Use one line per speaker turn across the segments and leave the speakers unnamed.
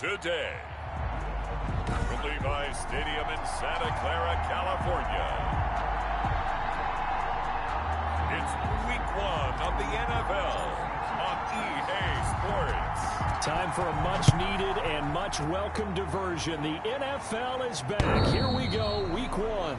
today. From Levi's Stadium in Santa Clara, California. It's week 1 of the NFL on EA Sports.
Time for a much-needed and much-welcome diversion. The NFL is back. Here we go, week 1.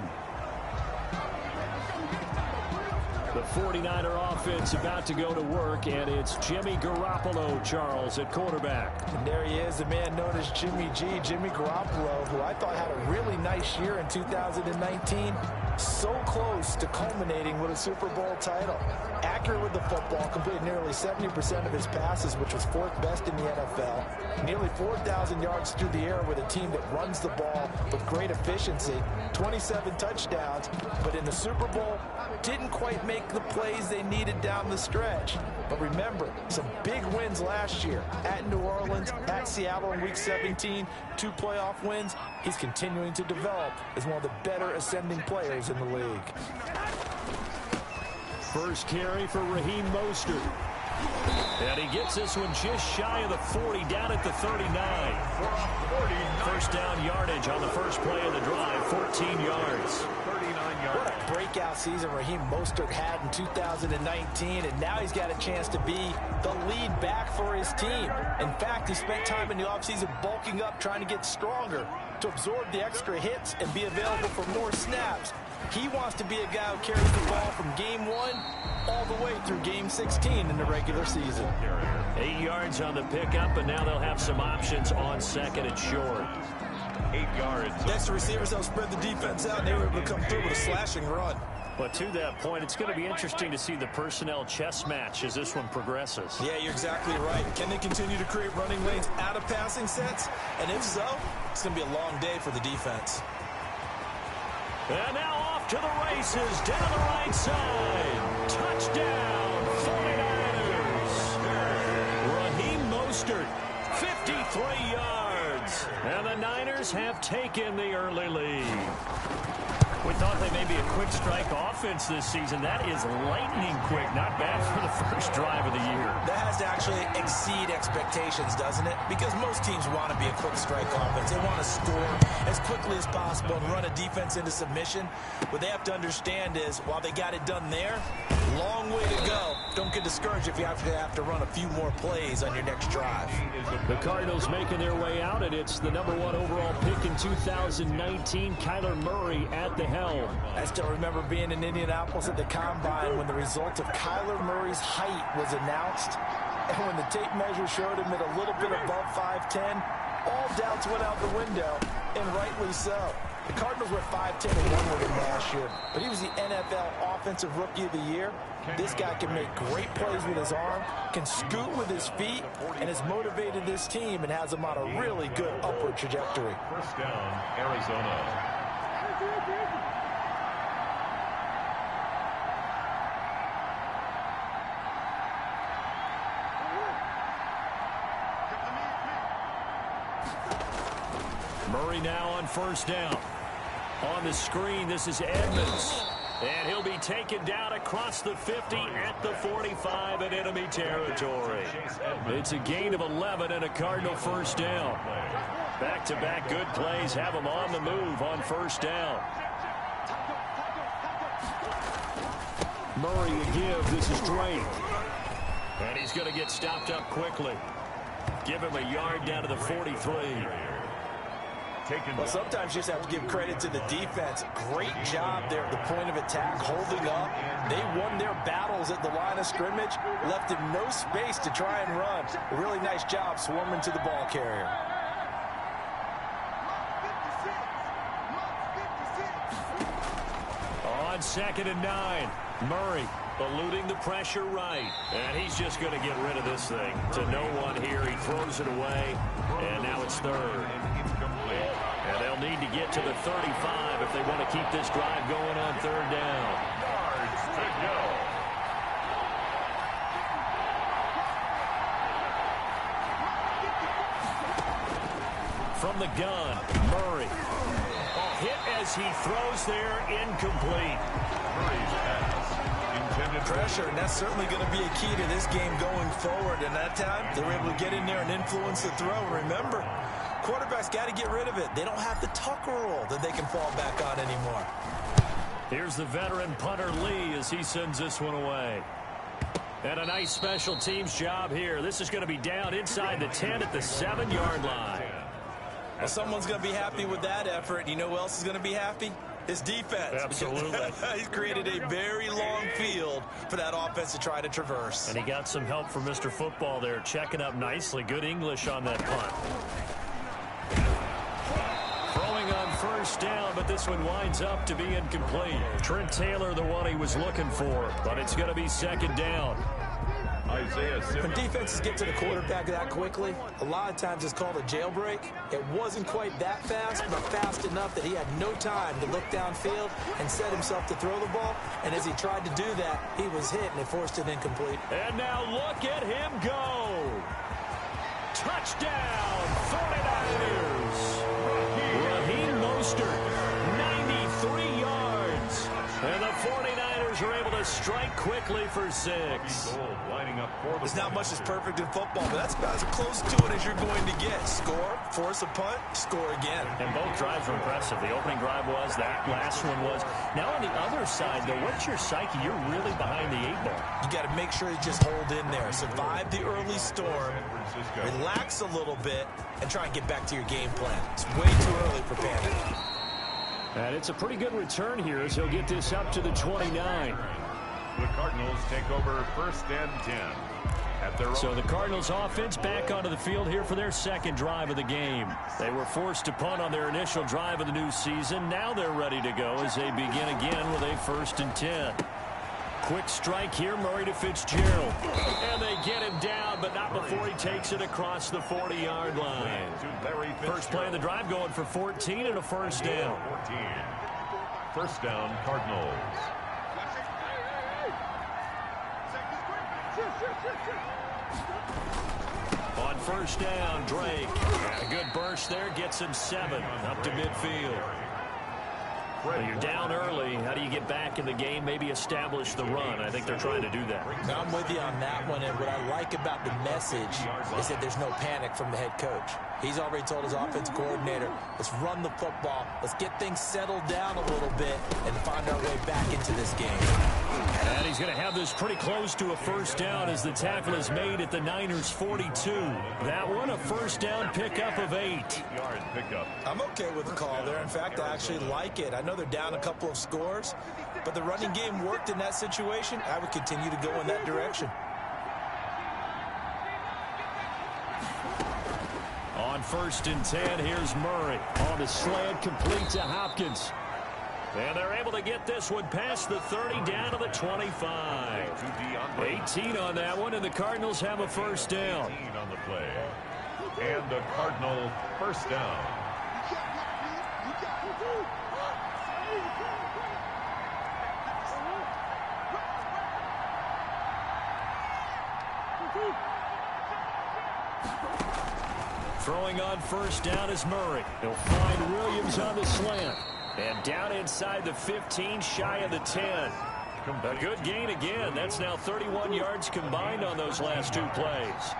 The 49er offense about to go to work, and it's Jimmy Garoppolo, Charles, at quarterback.
And there he is, the man known as Jimmy G, Jimmy Garoppolo, who I thought had a really nice year in 2019. So close to culminating with a Super Bowl title. Accurate with the football, completed nearly 70% of his passes, which was 4th best in the NFL. Nearly 4,000 yards through the air with a team that runs the ball with great efficiency. 27 touchdowns, but in the Super Bowl, didn't quite make the plays they needed down the stretch. But remember, some big wins last year at New Orleans, at Seattle in Week 17, 2 playoff wins. He's continuing to develop as one of the better ascending players in the league.
First carry for Raheem Mostert. And he gets this one just shy of the 40, down at the 39. First down yardage on the first play of the drive, 14 yards.
What a breakout season Raheem Mostert had in 2019, and now he's got a chance to be the lead back for his team. In fact, he spent time in the offseason bulking up, trying to get stronger, to absorb the extra hits and be available for more snaps. He wants to be a guy who carries the ball from game 1 all the way through game 16 in the regular season.
8 yards on the pickup, and now they'll have some options on second and short.
8 yards.
Next, the receivers don't spread the defense out, and they were able to come through with a slashing run.
But to that point, it's going to be interesting to see the personnel chess match as this one progresses.
Yeah, you're exactly right. Can they continue to create running lanes out of passing sets? And if so, it's going to be a long day for the defense.
And now off to the races, down the right side. Touchdown, 49ers. Raheem Mostert, 53 yards. And the Niners have taken the early lead. We thought they may be a quick strike offense this season. That is lightning quick. Not bad for the first drive of the year.
That has to actually exceed expectations, doesn't it? Because most teams want to be a quick strike offense. They want to score as quickly as possible and run a defense into submission. What they have to understand is, while they got it done there, long way to go. Don't get discouraged if you have to run a few more plays on your next drive.
The Cardinals making their way out, and it's the #1 overall pick in 2019, Kyler Murray at the helm.
I still remember being in Indianapolis at the Combine when the result of Kyler Murray's height was announced. And when the tape measure showed him at a little bit above 5'10", all doubts went out the window, and rightly so. The Cardinals were 5'10" and won with him last year, but he was the NFL Offensive Rookie of the Year. This guy can make great plays with his arm, can scoot with his feet, and has motivated this team and has them on a really good upward trajectory.
First down, Arizona.
Murray now on first down. On the screen, this is Edmonds. And he'll be taken down across the 50 at the 45 in enemy territory. It's a gain of 11 and a Cardinal first down. Back-to-back good plays have him on the move on first down. Murray a give. This is Drake. And he's going to get stopped up quickly. Give him a yard down to the 43.
Well, sometimes you just have to give credit to the defense. Great job there at the point of attack, holding up. They won their battles at the line of scrimmage, left him no space to try and run. A really nice job swarming to the ball carrier.
On 2nd and 9, Murray eluding the pressure right. And he's just going to get rid of this thing to no one here. He throws it away, and now it's 3rd. And they'll need to get to the 35 if they want to keep this drive going on 3rd down.
Yards to go.
From the gun, Murray. Hit as he throws there, incomplete.
Murray's pass. Intended
Pressure, and that's certainly going to be a key to this game going forward. And that time, they were able to get in there and influence the throw. Remember, Quarterback's got to get rid of it. They don't have the Tucker rule that they can fall back on anymore.
Here's the veteran punter Lee as he sends this one away. And a nice special teams job here. This is going to be down inside the 10 at the 7-yard line.
Well, someone's going to be happy with that effort. You know who else is going to be happy? His defense.
Absolutely.
He's created a very long field for that offense to try to traverse.
And he got some help from Mr. Football there, checking up nicely. Good English on that punt. Throwing on first down, but this one winds up to be incomplete. Trent Taylor, the one he was looking for, but it's going to be second down.
When defenses get to the quarterback that quickly, a lot of times it's called a jailbreak. It wasn't quite that fast, but fast enough that he had no time to look downfield and set himself to throw the ball. And as he tried to do that, he was hit, and it forced it incomplete.
And now look at him go. Touchdown, 49ers. Raheem Mostert, 93 yards. And the 49ers are able to strike quickly for 6.
There's not much that's perfect in football, but that's about as close to it as you're going to get. Score, force a punt, score again.
And both drives were impressive. The opening drive was, that last one was. Now on the other side, though, what's your psyche? You're really behind the 8-ball.
You got to make sure you just hold in there. Survive the early storm, relax a little bit, and try and get back to your game plan. It's way too early for panic.
And it's a pretty good return here as he'll get this up to the 29.
The Cardinals take over 1st and 10.
So the Cardinals offense back onto the field here for their second drive of the game. They were forced to punt on their initial drive of the new season. Now they're ready to go as they begin again with a 1st and 10. Quick strike here, Murray to Fitzgerald. And they get him down, but not before he takes it across the 40-yard line. First play of the drive going for 14 and a first down.
1st down, Cardinals.
On first down, Drake. A good burst there, gets him 7 up to midfield. Well, you're down early. How do you get back in the game? Maybe establish the run. I think they're trying to do that.
Now, I'm with you on that one, and what I like about the message is that there's no panic from the head coach. He's already told his offensive coordinator, let's run the football, let's get things settled down a little bit, and find our way back into this game.
And he's going to have this pretty close to a first down as the tackle is made at the Niners' 42. That one, a first down pickup of 8.
I'm okay with the call there. In fact, I actually like it. I know they're down a couple of scores, but the running game worked in that situation. I would continue to go in that direction.
On 1st and 10, here's Murray. On the slant, complete to Hopkins. And they're able to get this one past the 30 down to the 25. 18 on that one, and the Cardinals have a first down.
On the play. And a Cardinal first down.
Throwing on first down is Murray. He'll find Williams on the slant. And down inside the 15, shy of the 10. A good gain again. That's now 31 yards combined on those last 2 plays.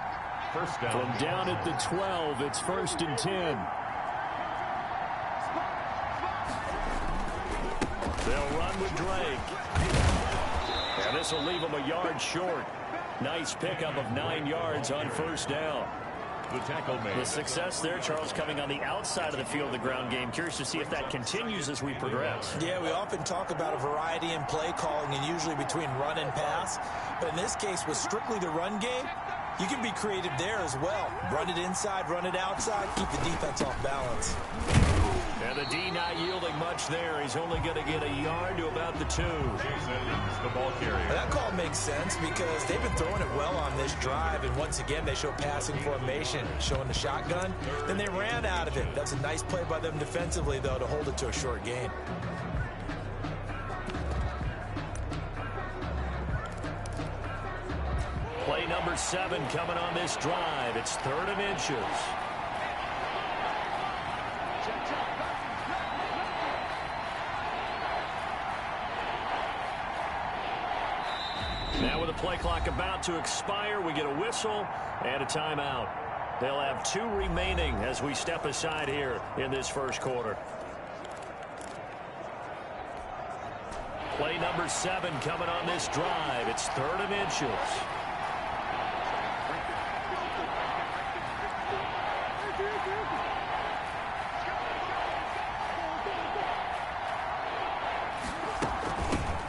First down.
From down at the 12, it's 1st and 10. They'll run with Drake. And this will leave them a yard short. Nice pickup of 9 yards on first down.
The tackle made.
The success there, Charles, coming on the outside of the field, the ground game. Curious to see if that continues as we progress.
Yeah, we often talk about a variety in play calling and usually between run and pass. But in this case, with strictly the run game, you can be creative there as well. Run it inside, run it outside, keep the defense off balance.
And the D not yielding much there. He's only going to get a yard to about the 2.
The ball carrier.
That call makes sense because they've been throwing it well on this drive, and once again they show passing formation, showing the shotgun. Then they ran out of it. That's a nice play by them defensively, though, to hold it to a short gain.
Play number 7 coming on this drive. It's 3rd and inches. Now with the play clock about to expire, we get a whistle and a timeout. They'll have 2 remaining as we step aside here in this first quarter. Play number 7 coming on this drive. It's 3rd and inches.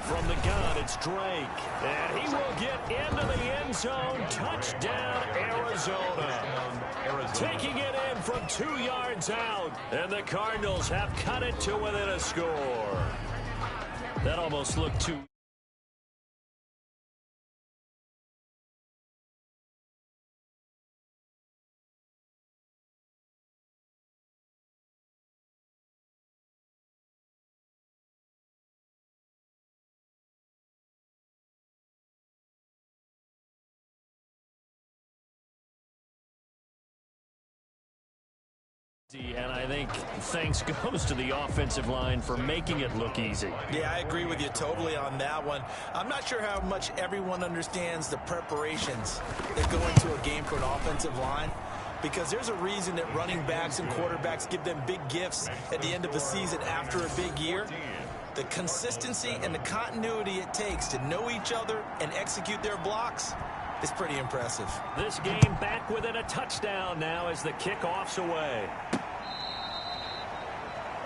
From the gun, it's Drake. And he will get into the end zone. Touchdown, Arizona. Taking it in from 2 yards out. And the Cardinals have cut it to within a score. That almost looked too... And I think thanks goes to the offensive line for making it look easy.
Yeah, I agree with you totally on that one. I'm not sure how much everyone understands the preparations that go into a game for an offensive line, because there's a reason that running backs and quarterbacks give them big gifts at the end of the season after a big year. The consistency and the continuity it takes to know each other and execute their blocks is pretty impressive.
This game back within a touchdown now as the kickoff's away.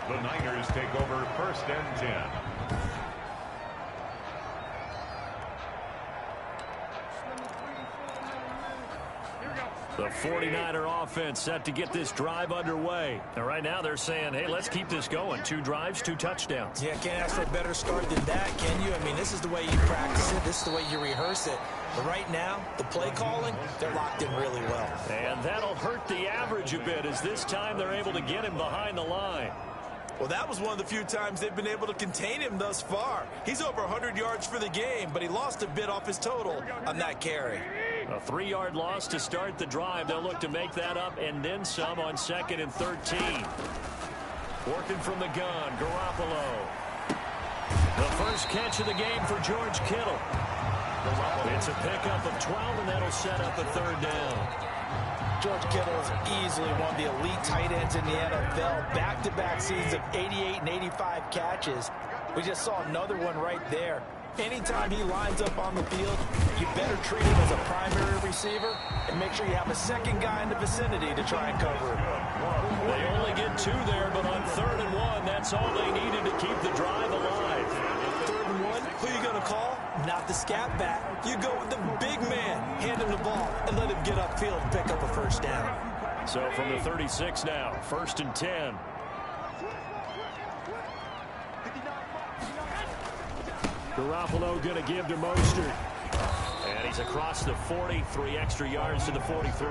The Niners take over 1st and 10.
The 49er offense set to get this drive underway. And right now they're saying, hey, let's keep this going. 2 drives, 2 touchdowns.
Yeah, can't ask for a better start than that, can you? I mean, this is the way you practice it. This is the way you rehearse it. But right now, the play calling, they're locked in really well.
And that'll hurt the average a bit as this time they're able to get him behind the line.
Well, that was one of the few times they've been able to contain him thus far. He's over 100 yards for the game, but he lost a bit off his total on that carry.
A 3-yard loss to start the drive. They'll look to make that up and then some on 2nd and 13. Working from the gun, Garoppolo. The first catch of the game for George Kittle. It's a pickup of 12, and that'll set up a 3rd down.
George Kittle is easily one of the elite tight ends in the NFL. Back-to-back seasons of 88 and 85 catches. We just saw another one right there. Anytime he lines up on the field, you better treat him as a primary receiver and make sure you have a second guy in the vicinity to try and cover him.
They only get 2 there, but on 3rd and 1, that's all they needed to keep the drive alive.
3rd and 1, who you going to call? Not the scat back. You go with the big man, hand him the ball, and let him get upfield and pick up a 1st down.
So from the 36 now, 1st and 10. Garoppolo going to give to Mostert. And he's across the 40, 3 extra yards to the 43.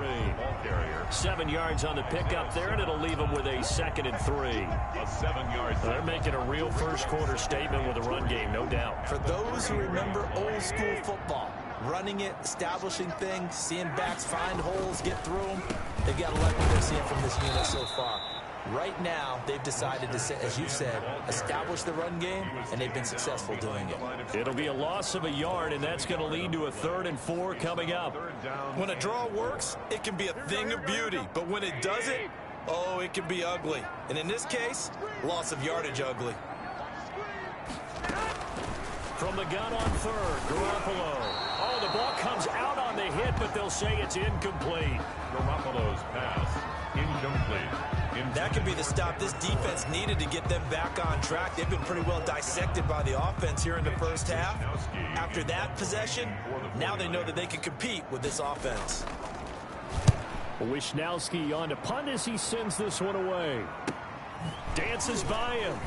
7 yards on the pickup there, and it'll leave him with a 2nd and 3.
A 7-yard.
They're making a real first quarter statement with a run game, no doubt.
For those who remember old school football, running it, establishing things, seeing backs find holes, get through them, they've got to like what they're seeing from this unit so far. Right now, they've decided to, as you said, establish the run game, and they've been successful doing it.
It'll be a loss of a yard, and that's going to lead to a 3rd and 4 coming up.
When a draw works, it can be a thing of beauty, but when it doesn't, oh, it can be ugly. And in this case, loss of yardage ugly.
From the gun on 3rd, Garoppolo. Oh, the ball comes out on the hit, but they'll say it's incomplete.
Garoppolo's pass, incomplete.
That could be the stop this defense needed to get them back on track. They've been pretty well dissected by the offense here in the first half. After that possession, now they know that they can compete with this offense.
Wishnowski on to punt as he sends this one away. Dances by him.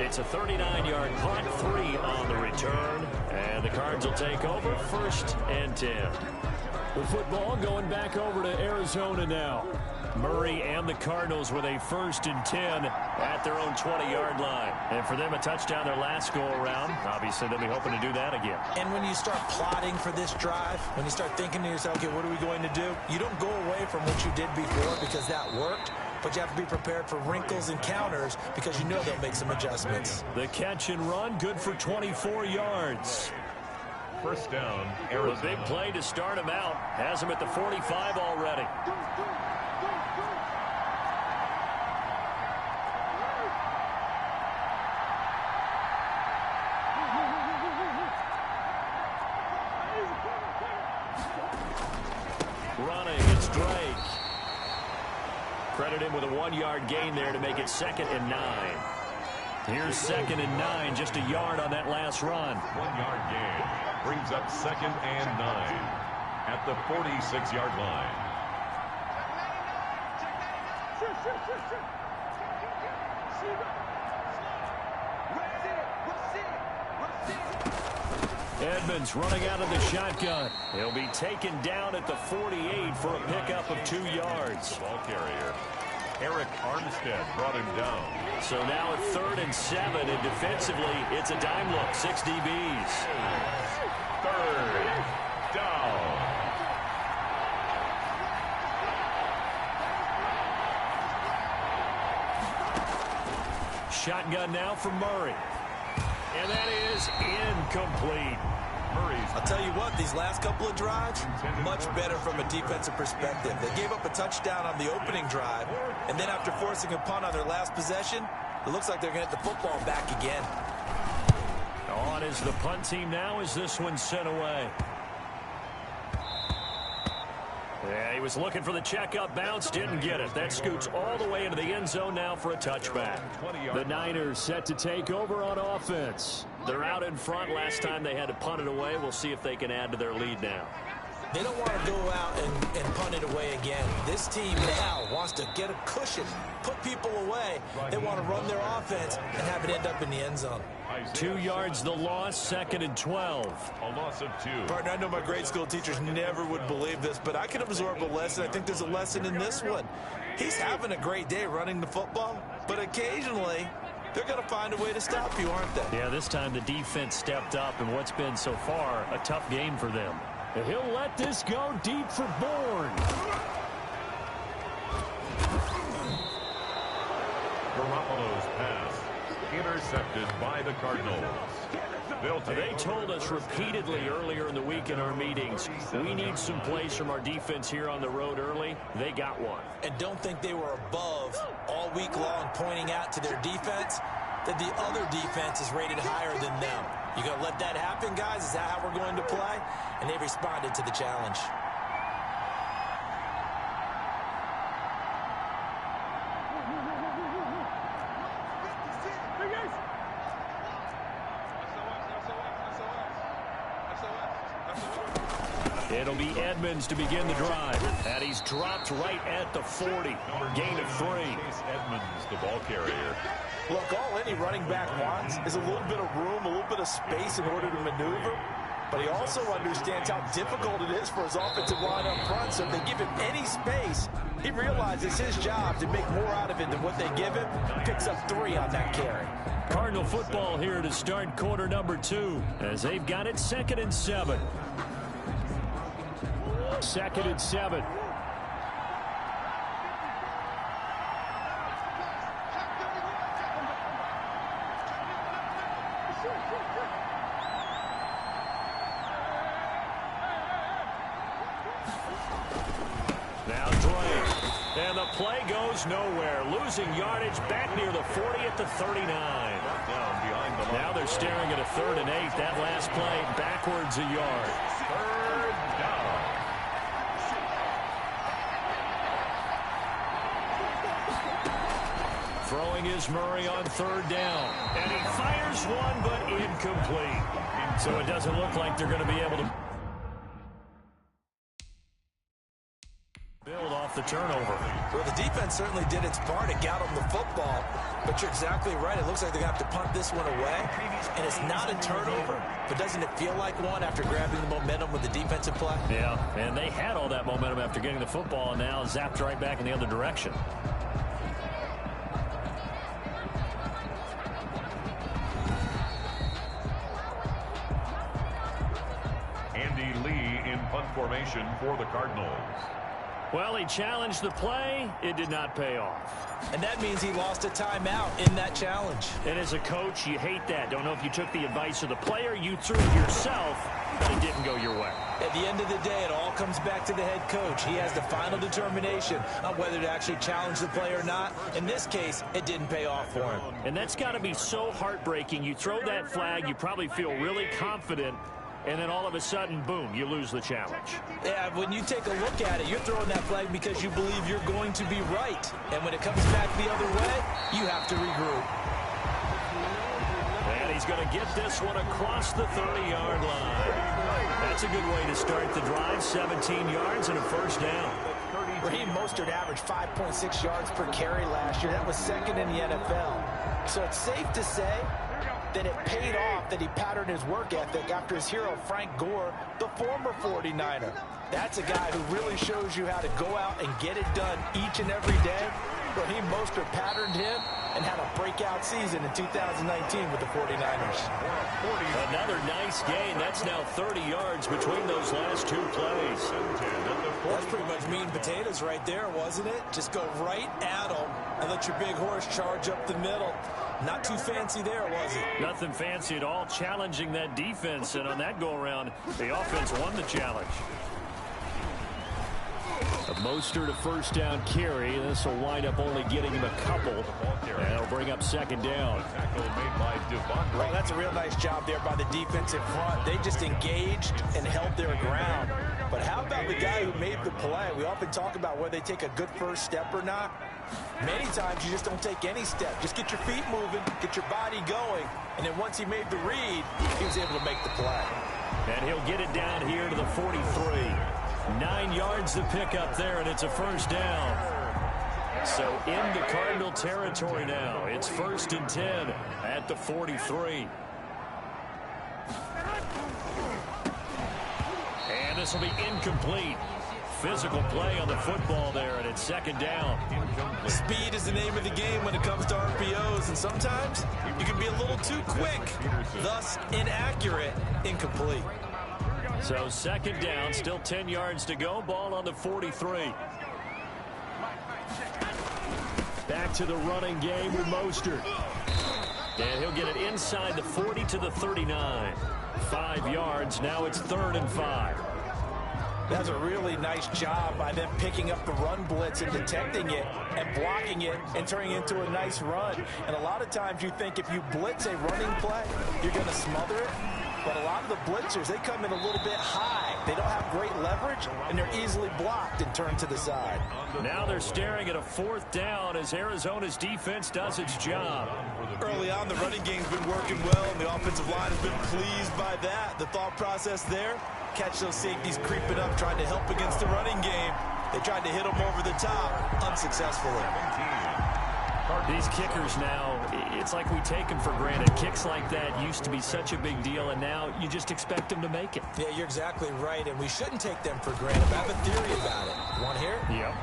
It's a 39-yard punt, 3 on the return. And the Cards will take over 1st and 10. With football going back over to Arizona now. Murray and the Cardinals with a 1st and 10 at their own 20-yard line. And for them, a touchdown their last go-around. Obviously, they'll be hoping to do that again.
And when you start plotting for this drive, when you start thinking to yourself, okay, what are we going to do? You don't go away from what you did before because that worked. But you have to be prepared for wrinkles and counters because you know they'll make some adjustments.
The catch and run, good for 24 yards.
First down,
A big play to start him out. Has him at the 45 already. Running, it's Drake. Credit him with a 1-yard gain there to make it 2nd and 9. Here's 2nd and 9, just a yard on that last run.
1-yard gain brings up 2nd and 9 at the 46-yard line.
Edmonds running out of the shotgun. He'll be taken down at the 48 for a pickup of 2 yards.
Ball carrier. Eric Armstead brought him down.
So now at 3rd and 7, and defensively, it's a dime look, 6 DBs.
3rd down.
Shotgun now for Murray. And that is incomplete.
I'll tell you what, these last couple of drives, much better from a defensive perspective. They gave up a touchdown on the opening drive, and then after forcing a punt on their last possession, it looks like they're going to get the football back again.
On is the punt team now as this one's sent away. Yeah, he was looking for the checkup bounce, didn't get it. That scoots all the way into the end zone now for a touchback. The Niners set to take over on offense. They're out in front. Last time they had to punt it away. We'll see if they can add to their lead now.
They don't want to go out and punt it away again. This team now wants to get a cushion, put people away. They want to run their offense and have it end up in the end zone.
2 yards the loss, 2nd and 12.
A loss of 2.
Partner, I know my grade school teachers never would believe this, but I can absorb a lesson. I think there's a lesson in this one. He's having a great day running the football, but occasionally they're going to find a way to stop you, aren't they?
Yeah, this time the defense stepped up in what's been so far a tough game for them. He'll let this go deep for Bourne.
Garoppolo's pass intercepted by the Cardinals.
They told us repeatedly earlier in the week in our meetings, we need some plays from our defense here on the road early. They got one.
And don't think they were above all week long pointing out to their defense that the other defense is rated higher than them. You going to let that happen, guys? Is that how we're going to play? And they responded to the challenge.
It'll be Edmonds to begin the drive. And he's dropped right at the 40. Gain of 3.
Chase Edmonds, the ball carrier.
Look, all any running back wants is a little bit of room, a little bit of space in order to maneuver. But he also understands how difficult it is for his offensive line up front. So if they give him any space, he realizes his job to make more out of it than what they give him. Picks up 3 on that carry.
Cardinal football here to start quarter number 2 as they've got it 2nd and 7. 2nd and 7. Now Drake. And the play goes nowhere. Losing yardage back near the 40 at the 39. Now they're staring at a 3rd and 8. That last play backwards a yard.
3rd down.
Throwing is Murray on 3rd down. And he fires one, but incomplete. So it doesn't look like they're going to be able to build off the turnover.
Well, the defense certainly did its part. It got them the football. But you're exactly right. It looks like they're going to have to punt this one away. And it's not a turnover. But doesn't it feel like one after grabbing the momentum with the defensive play?
Yeah, and they had all that momentum after getting the football and now zapped right back in the other direction.
Andy Lee in punt formation for the Cardinals.
Well, he challenged the play. It did not pay off.
And that means he lost a timeout in that challenge.
And as a coach, you hate that. Don't know if you took the advice of the player, you threw it yourself, but it didn't go your way.
At the end of the day, it all comes back to the head coach. He has the final determination on whether to actually challenge the play or not. In this case, it didn't pay off for him.
And that's got to be so heartbreaking. You throw that flag, you probably feel really confident, and then all of a sudden, boom, you lose the challenge.
Yeah, when you take a look at it, you're throwing that flag because you believe you're going to be right. And when it comes back the other way, you have to regroup.
And he's going to get this one across the 30-yard line. That's a good way to start the drive. 17 yards and a first down.
Raheem Mostert averaged 5.6 yards per carry last year. That was second in the NFL. So it's safe to say that it paid off that he patterned his work ethic after his hero, Frank Gore, the former 49er. That's a guy who really shows you how to go out and get it done each and every day. Raheem Mostert patterned him and had a breakout season in 2019 with the 49ers.
Another nice gain. That's now 30 yards between those last two plays.
That's pretty much meat and potatoes right there, wasn't it? Just go right at them and let your big horse charge up the middle. Not too fancy there, was it?
Nothing fancy at all, challenging that defense. And on that go-around, the offense won the challenge. A Mostert, a first down carry. This will wind up only getting him a couple. And it'll bring up second down.
Well, that's a real nice job there by the defense in front. They just engaged and held their ground. But how about the guy who made the play? We often talk about whether they take a good first step or not. Many times you just don't take any step. Just get your feet moving, get your body going. And then once he made the read, he was able to make the play.
And he'll get it down here to the 43. 9 yards to pick up there, and it's a first down. So into Cardinal territory now. It's 1st and 10 at the 43. And this will be incomplete. Physical play on the football there, and it's second down.
Speed is the name of the game when it comes to RPOs, and sometimes you can be a little too quick, thus inaccurate, incomplete.
So second down, still 10 yards to go. Ball on the 43. Back to the running game with Mostert. And he'll get it inside the 40 to the 39. 5 yards. Now it's 3rd and 5.
That's a really nice job by them picking up the run blitz and detecting it and blocking it and turning it into a nice run. And a lot of times you think if you blitz a running play, you're going to smother it. But a lot of the blitzers, they come in a little bit high. They don't have great leverage, and they're easily blocked and turned to the side.
Now they're staring at a 4th down as Arizona's defense does its job.
Early on, the running game's been working well, and the offensive line has been pleased by that. The thought process there, catch those safeties creeping up, trying to help against the running game. They tried to hit them over the top, unsuccessfully.
These kickers now, it's like we take them for granted. Kicks like that used to be such a big deal, and now you just expect them to make it.
Yeah, you're exactly right, and we shouldn't take them for granted. I have a theory about it. Want to hear it?
Yep.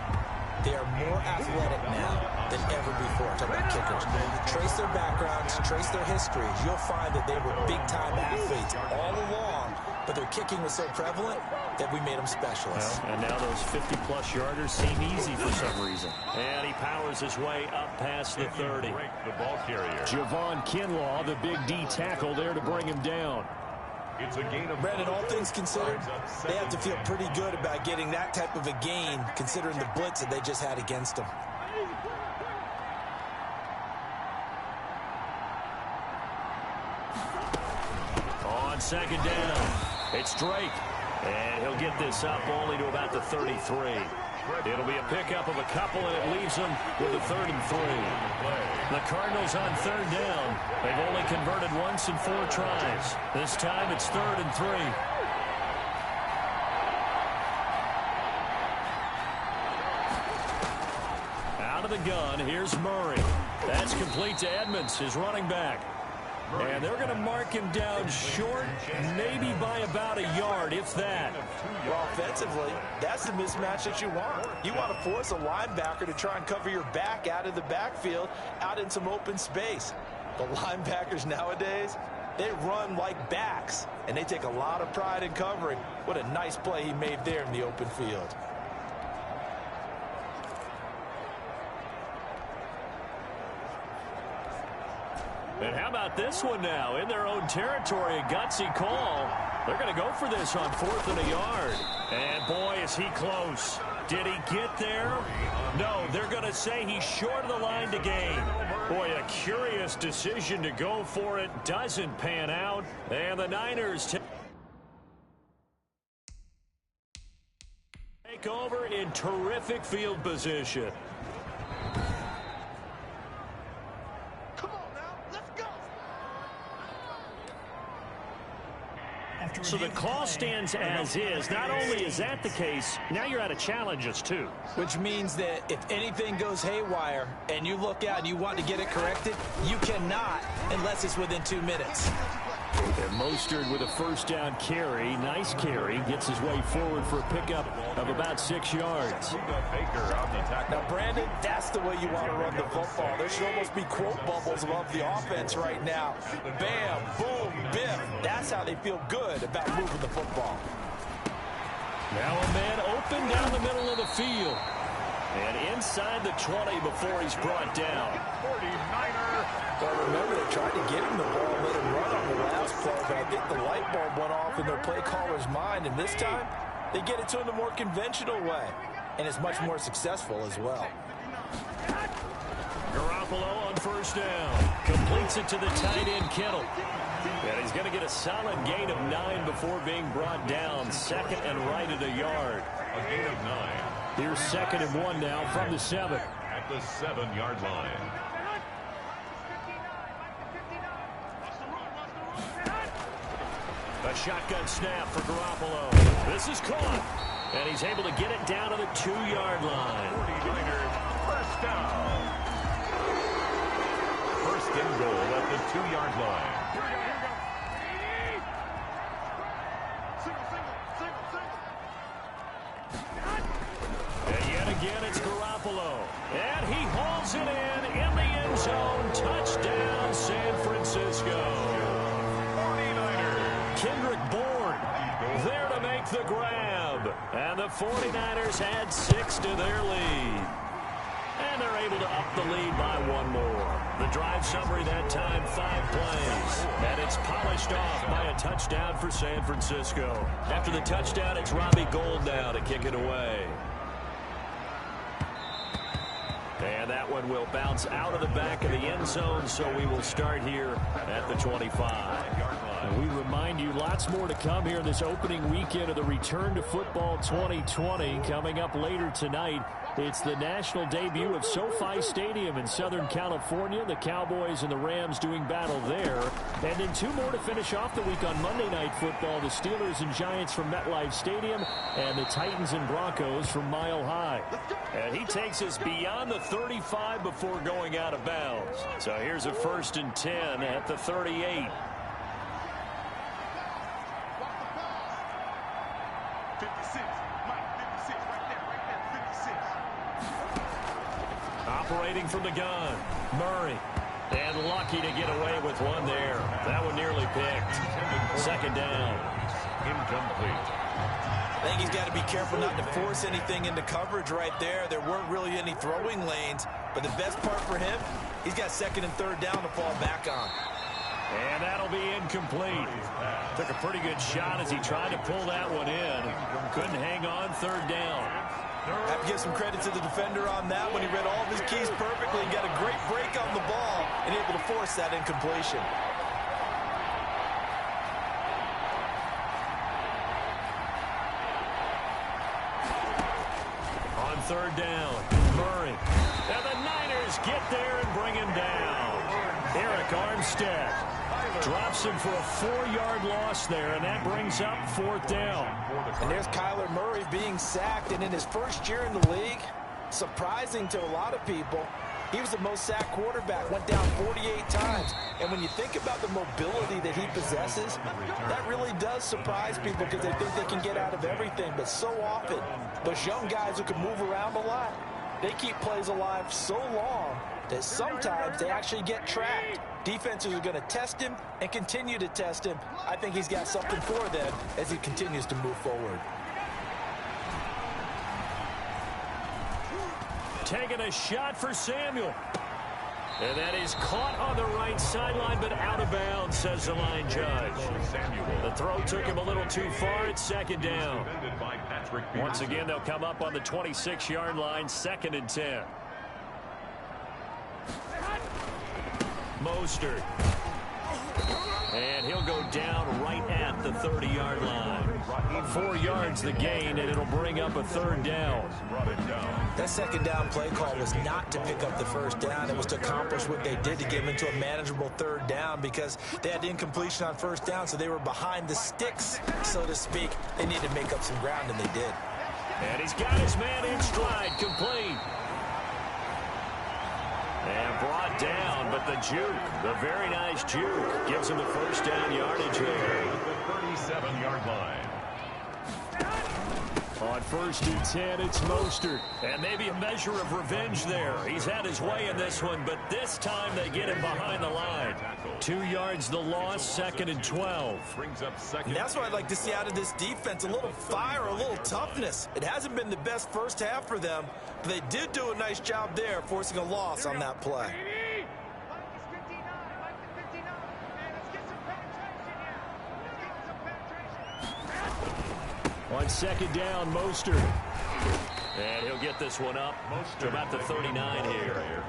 They are more athletic now than ever before. Talk about kickers. Trace their backgrounds, trace their histories. You'll find that they were big-time athletes all along, but their kicking was so prevalent that we made them specialists.
Well, and now those 50-plus yarders seem easy for some reason. And he powers his way up past the 30.
The ball carrier.
Javon Kinlaw, the big D tackle there to bring him down.
It's a gain of
Brandon, all things considered, they have to feel pretty good about getting that type of a gain, considering the blitz that they just had against them.
On second down, it's Drake. And he'll get this up only to about the 33. It'll be a pickup of a couple, and it leaves them with a 3rd and 3. The Cardinals on 3rd down. They've only converted once in 4 tries. This time it's 3rd and 3. Out of the gun, here's Murray. That's complete to Edmonds, his running back. And they're going to mark him down short, maybe by about a yard, if that.
Well, offensively, that's the mismatch that you want. You want to force a linebacker to try and cover your back out of the backfield, out in some open space. The linebackers nowadays, they run like backs, and they take a lot of pride in covering. What a nice play he made there in the open field.
And how about this one now? In their own territory, a gutsy call. They're going to go for this on 4th and a yard. And, boy, is he close. Did he get there? No, they're going to say he's short of the line to gain. Boy, a curious decision to go for it. Doesn't pan out. And the Niners take over in terrific field position. So the call stands as is. Not only is that the case, now you're out of challenges too.
Which means that if anything goes haywire and you look out and you want to get it corrected, you cannot unless it's within 2 minutes.
And Mostert with a first down carry. Nice carry. Gets his way forward for a pickup of about 6 yards.
Now, Brandon, that's the way you want to run the football. There should almost be quote bubbles above the offense right now. Bam, boom, biff. That's how they feel good about moving the football.
Now a man open down the middle of the field. And inside the 20 before he's brought down.
49er.
Well, remember, they tried to get him the ball and let him run on the last play, but I think the light bulb went off in their play caller's mind, and this time they get it to him the more conventional way, and it's much more successful as well.
Garoppolo on first down. Completes it to the tight end, Kittle. And he's going to get a solid gain of 9 before being brought down. Second and right at a yard.
A gain of 9.
Here's 2nd and 1 now from the 7.
At the 7-yard line.
A shotgun snap for Garoppolo. This is caught. And he's able to get it down to the 2-yard line.
49ers first down. First and goal at the 2-yard line.
And yet again, it's Garoppolo. And he hauls it in the end zone. Touchdown, San Francisco. Kendrick Bourne there to make the grab. And the 49ers add 6 to their lead. And they're able to up the lead by 1 more. The drive summary that time, 5 plays. And it's polished off by a touchdown for San Francisco. After the touchdown, it's Robbie Gould now to kick it away. And that one will bounce out of the back of the end zone, so we will start here at the 25. And we remind you, lots more to come here this opening weekend of the Return to Football 2020. Coming up later tonight, it's the national debut of SoFi Stadium in Southern California. The Cowboys and the Rams doing battle there. And then 2 more to finish off the week on Monday Night Football. The Steelers and Giants from MetLife Stadium and the Titans and Broncos from Mile High. And he takes us beyond the 35 before going out of bounds. So here's a 1st and 10 at the 38.
56, Mike, 56, right there, 56.
Operating from the gun, Murray. And lucky to get away with one there. That one nearly picked. 2nd down.
Incomplete.
I think he's got to be careful not to force anything into coverage right there. There weren't really any throwing lanes, but the best part for him, he's got 2nd and 3rd down to fall back on.
And that'll be incomplete. Took a pretty good shot as he tried to pull that one in. Couldn't hang on, 3rd down.
Have to give some credit to the defender on that one. He read all of his keys perfectly. He got a great break on the ball and able to force that incompletion.
On 3rd down, Murray. And the Niners get there and bring him down. Eric Armstead drops him for a 4-yard loss there, and that brings up 4th down.
And there's Kyler Murray being sacked, and in his first year in the league, surprising to a lot of people, he was the most sacked quarterback, went down 48 times. And when you think about the mobility that he possesses, that really does surprise people because they think they can get out of everything. But so often, those young guys who can move around a lot, they keep plays alive so long that sometimes they actually get trapped. Defenses are going to test him and continue to test him. I think he's got something for them as he continues to move forward.
Taking a shot for Samuel. And that is caught on the right sideline, but out of bounds, says the line judge. The throw took him a little too far. It's second down. Once again, they'll come up on the 26-yard line, 2nd and 10. Mostert. And he'll go down right at the 30-yard line. 4 yards the gain, and it'll bring up a 3rd down.
That second down play call was not to pick up the first down. It was to accomplish what they did to get them into a manageable 3rd down because they had incompletion on 1st down, so they were behind the sticks, so to speak. They needed to make up some ground, and they did.
And he's got his man in stride, complete. And brought down, but the juke, the very nice juke, gives him the 1st down yardage here.
The 37-yard line.
On 1st and 10, it's Mostert. And maybe a measure of revenge there. He's had his way in this one, but this time they get him behind the line. 2 yards the loss, 2nd and 12.
Brings up second.
And that's what I'd like to see out of this defense, a little fire, a little toughness. It hasn't been the best first half for them, but they did do a nice job there, forcing a loss on that play.
On 2nd down, Mostert. And he'll get this one up to about the 39 here.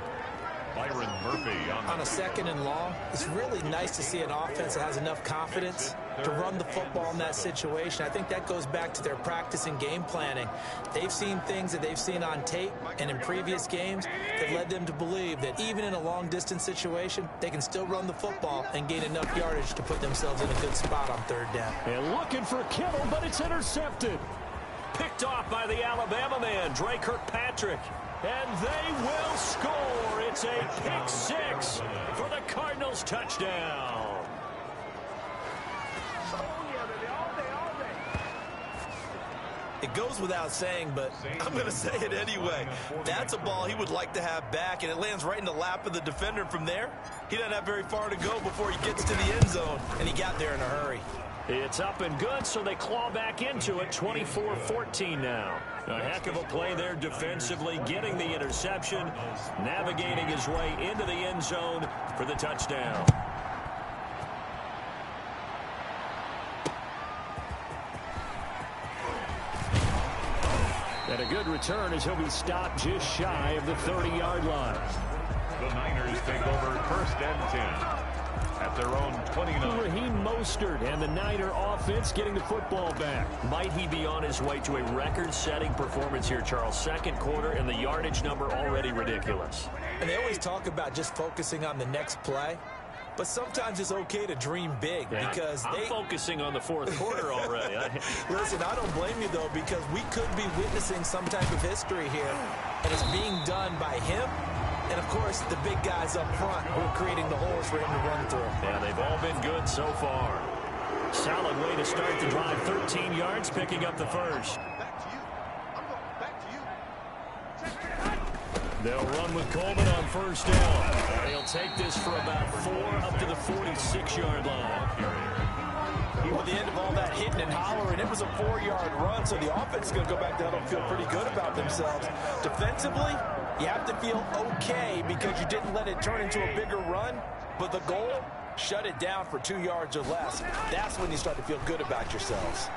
Byron Murphy
On a 2nd and long, it's really nice to see an offense that has enough confidence to run the football in that situation. I think that goes back to their practice and game planning. They've seen things that they've seen on tape and in previous games that led them to believe that even in a long-distance situation, they can still run the football and gain enough yardage to put themselves in a good spot on 3rd down.
And looking for Kittle, but it's intercepted. Picked off by the Alabama man, Dre Kirkpatrick. And they will score. It's a pick 6 for the Cardinals touchdown.
It goes without saying, but I'm going to say it anyway. That's a ball he would like to have back, and it lands right in the lap of the defender from there. He doesn't have very far to go before he gets to the end zone, and he got there in a hurry.
It's up and good, so they claw back into it, 24-14 now. A heck of a play there defensively, getting the interception, navigating his way into the end zone for the touchdown. And a good return as he'll be stopped just shy of the 30-yard line.
The Niners take over 1st and 10. At their own 29.
Raheem Mostert and the Niner offense getting the football back. Might he be on his way to a record-setting performance here, Charles? 2nd quarter, and the yardage number already ridiculous.
And they always talk about just focusing on the next play, but sometimes it's okay to dream big because
I'm focusing on the 4th quarter already.
Listen, I don't blame you, though, because we could be witnessing some type of history here, and it's being done by him. And, of course, the big guys up front who are creating the holes for him to run through.
Yeah, they've all been good so far. Solid way to start the drive. 13 yards, picking up the 1st. They'll run with Coleman on 1st down. They'll take this for about 4 up to the 46-yard line.
With the end of all that hitting and hollering, it was a 4-yard run, so the offense is going to go back down and feel pretty good about themselves. Defensively, you have to feel okay because you didn't let it turn into a bigger run, but the goal, shut it down for 2 yards or less. That's when you start to feel good about yourselves.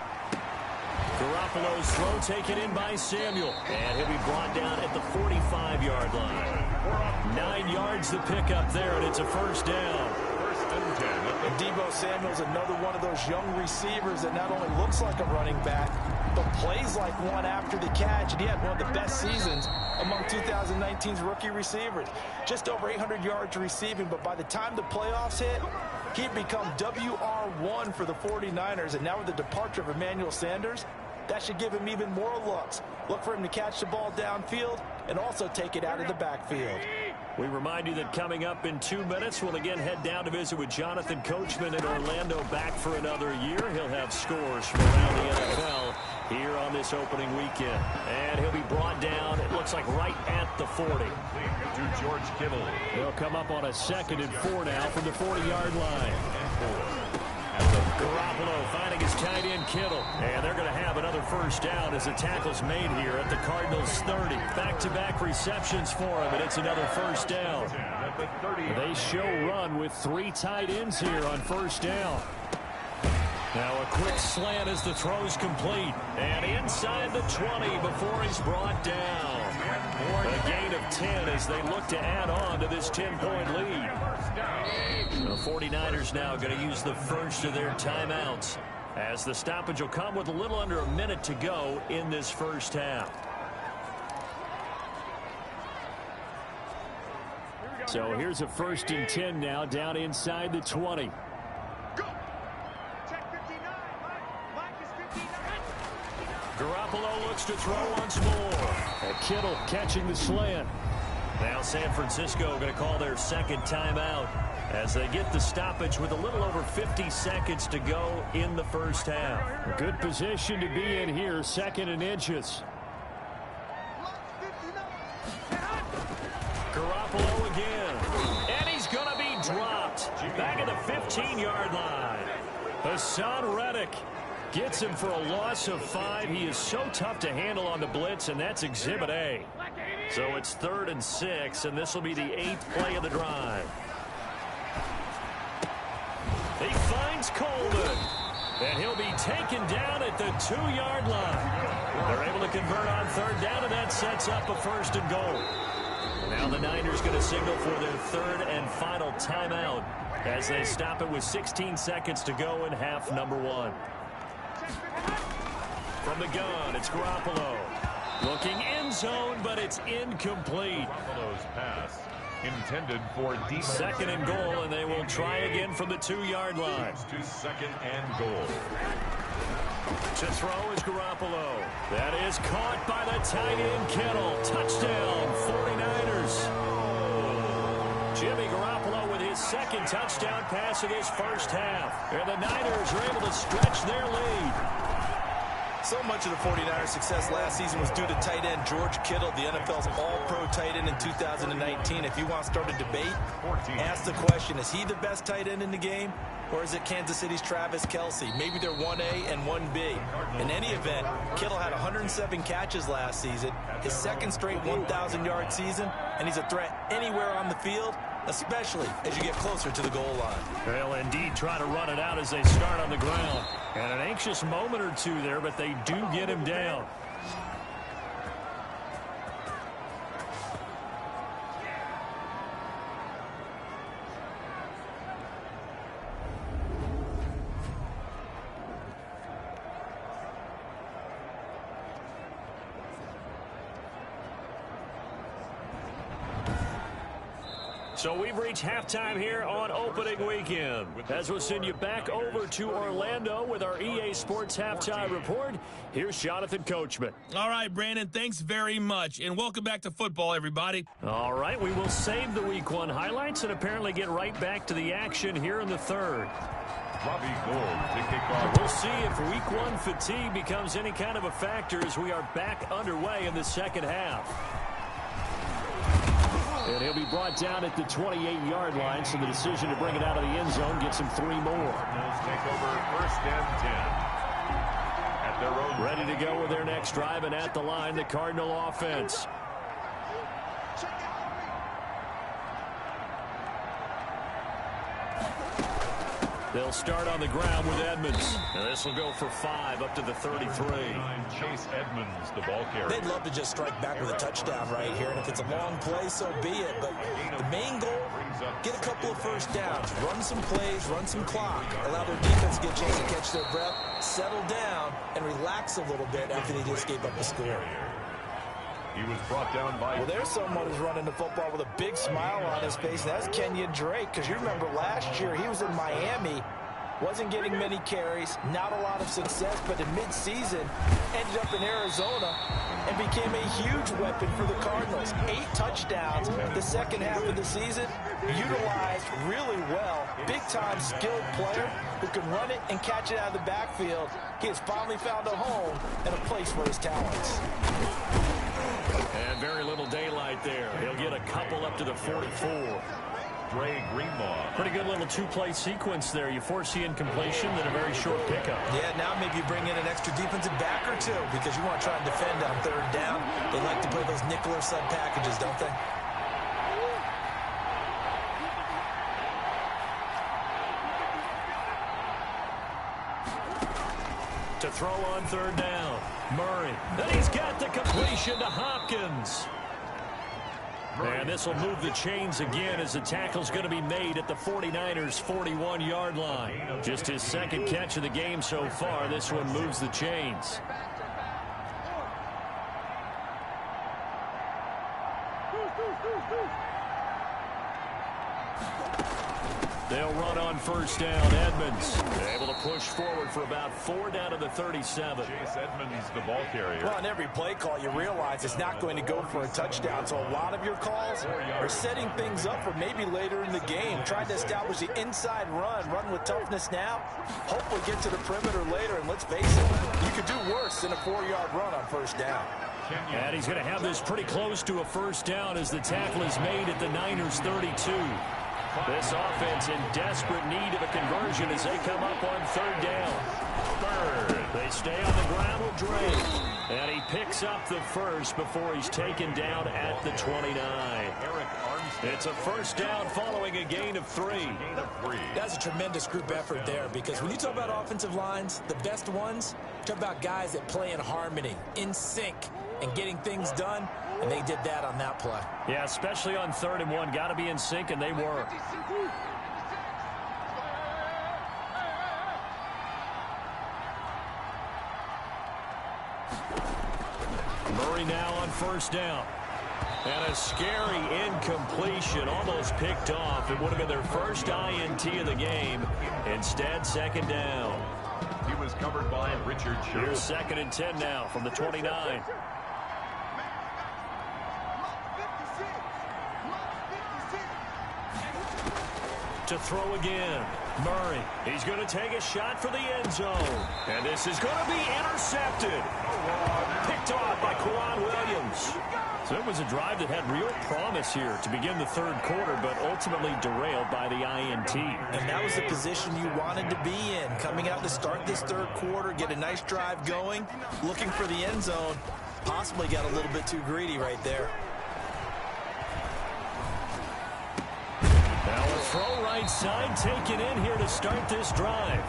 Garoppolo's throw taken in by Samuel, and he'll be brought down at the 45-yard line. 9 yards to pick up there, and it's a 1st down.
And Deebo Samuel's another one of those young receivers that not only looks like a running back, but plays like one after the catch. And he had one of the best seasons among 2019's rookie receivers. Just over 800 yards receiving, but by the time the playoffs hit, he'd become WR1 for the 49ers. And now with the departure of Emmanuel Sanders, that should give him even more looks. Look for him to catch the ball downfield and also take it out of the backfield.
We remind you that coming up in 2 minutes, we'll again head down to visit with Jonathan Coachman in Orlando, back for another year. He'll have scores from around the NFL here on this opening weekend. And he'll be brought down, it looks like right at the 40.
To George Kittle.
They'll come up on a 2nd and 4 now from the 40-yard line.
At the
Garoppolo finding his tight end Kittle. And they're going to have another first down as the tackle's made here at the Cardinals' 30. Back-to-back receptions for him, and it's another first down. They show run with 3 tight ends here on first down. Now a quick slant as the throw's complete. And inside the 20 before he's brought down. A gain of 10 as they look to add on to this 10-point lead. The 49ers now going to use the first of their timeouts, as the stoppage will come with a little under a minute to go in this first half. So here's a 1st and 10 now down inside the 20. Garoppolo looks to throw once more. And Kittle catching the slant. Now San Francisco going to call their second timeout as they get the stoppage with a little over 50 seconds to go in the first half. A good position to be in here, 2nd and inches. Garoppolo again. And he's going to be dropped. Back at the 15-yard line. Hassan Reddick gets him for a loss of 5. He is so tough to handle on the blitz, and that's Exhibit A. So it's 3rd and 6, and this will be the 8th play of the drive. He finds Coleman, and he'll be taken down at the 2-yard line. They're able to convert on 3rd down, and that sets up a 1st and goal. Now the Niners going to signal for their 3rd and final timeout as they stop it with 16 seconds to go in half number 1. From the gun, it's Garoppolo. Looking end zone, but it's incomplete.
Garoppolo's pass intended for deep.
2nd and goal, and they will try again from the 2-yard line.
To 2nd and goal.
To throw is Garoppolo. That is caught by the tight end Kittle. Touchdown, 49ers. Jimmy Garoppolo with his 2nd touchdown pass of this first half. And the Niners are able to stretch their lead.
So much of the 49ers' success last season was due to tight end George Kittle, the NFL's all-pro tight end in 2019. If you want to start a debate, ask the question, is he the best tight end in the game? Or is it Kansas City's Travis Kelce? Maybe they're 1A and 1B. In any event, Kittle had 107 catches last season, his 2nd straight 1,000-yard season, and he's a threat anywhere on the field, especially as you get closer to the goal line.
They'll indeed try to run it out as they start on the ground. And an anxious moment or two there, but they do get him down. So we've reached halftime here on opening weekend. As we'll send you back over to Orlando with our EA Sports Halftime Report, here's Jonathan Coachman.
All right, Brandon, thanks very much. And welcome back to football, everybody.
All right, we will save the Week 1 highlights and apparently get right back to the action here in the 3rd.
Robbie Gould to kick off.
We'll see if Week 1 fatigue becomes any kind of a factor as we are back underway in the second half. And he'll be brought down at the 28-yard line, so the decision to bring it out of the end zone gets him 3 more.
Cardinals take over 1st and 10. At their own.
Ready to go with their next drive, and at the line, the Cardinal offense. They'll start on the ground with Edmonds. And this will go for 5 up to the 33.
Chase Edmonds, the ball carrier.
They'd love to just strike back with a touchdown right here, and if it's a long play, so be it. But the main goal, get a couple of first downs, run some plays, run some clock, allow their defense to get a chance to catch their breath, settle down, and relax a little bit after they just gave up a score.
He was brought down by...
Well, there's someone who's running the football with a big smile on his face, and that's Kenyon Drake, because you remember last year he was in Miami, wasn't getting many carries, not a lot of success, but in midseason ended up in Arizona and became a huge weapon for the Cardinals. 8 touchdowns the second half of the season, utilized really well. Big-time skilled player who can run it and catch it out of the backfield. He has finally found a home and a place for his talents.
And very little daylight there. He'll get a couple up to the 44.
Dre Greenlaw.
Pretty good little two-play sequence there. You force the incompletion, then a very short pickup.
Yeah, now maybe bring in an extra defensive back or two because you want to try and defend on third down. They like to play those nickel or sub packages, don't they?
To throw on third down, Murray. Then he's got the completion to Hopkins. And this will move the chains again as the tackle's going to be made at the 49ers' 41-yard line. Just his second catch of the game so far. This one moves the chains. They'll run on first down. Edmonds able to push forward for about 4 down to the 37.
Chase Edmonds, the ball carrier.
Well, on every play call, you realize it's not going to go for a touchdown. So a lot of your calls are setting things up for maybe later in the game. Trying to establish the inside run with toughness now. Hopefully get to the perimeter later. And let's face it, you could do worse than a 4-yard run on first down.
And he's going to have this pretty close to a first down as the tackle is made at the Niners' 32. This offense in desperate need of a conversion as they come up on third down. They stay on the ground with Drake. And he picks up the first before he's taken down at the 29. It's a first down following a gain of 3.
That's a tremendous group effort there because when you talk about offensive lines, the best ones, talk about guys that play in harmony, in sync, and getting things done. And they did that on that play.
Yeah, especially on 3rd and 1. Got to be in sync, and they were. Murray now on first down. And a scary incompletion, almost picked off. It would have been their first INT of the game. Instead, second down.
He was covered by Richard Sherwood.
Here's 2nd and 10 now from the 29. To throw again. Murray. He's going to take a shot for the end zone. And this is going to be intercepted. Picked off by Kwan Williams. So it was a drive that had real promise here to begin the 3rd quarter, but ultimately derailed by the INT.
And that was the position you wanted to be in. Coming out to start this 3rd quarter, get a nice drive going, looking for the end zone. Possibly got a little bit too greedy right there.
Now a throw right side taken in here to start this drive.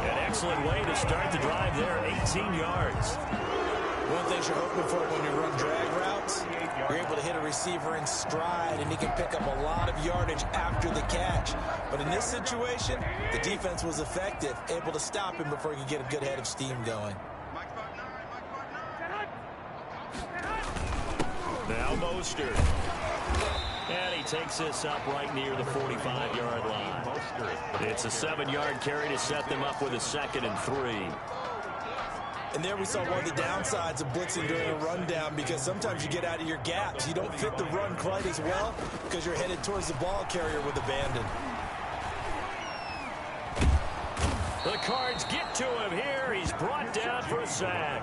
An excellent way to start the drive there, 18 yards.
One thing you're hoping for when you run drag routes, you're able to hit a receiver in stride, and he can pick up a lot of yardage after the catch. But in this situation, the defense was effective, able to stop him before he could get a good head of steam going.
Now Mostert. And he takes this up right near the 45-yard line. It's a 7-yard carry to set them up with a 2nd and 3.
And there we saw one of the downsides of blitzing during a rundown because sometimes you get out of your gaps. You don't fit the run quite as well because you're headed towards the ball carrier with abandon.
The Cards get to him here. He's brought down for a sack.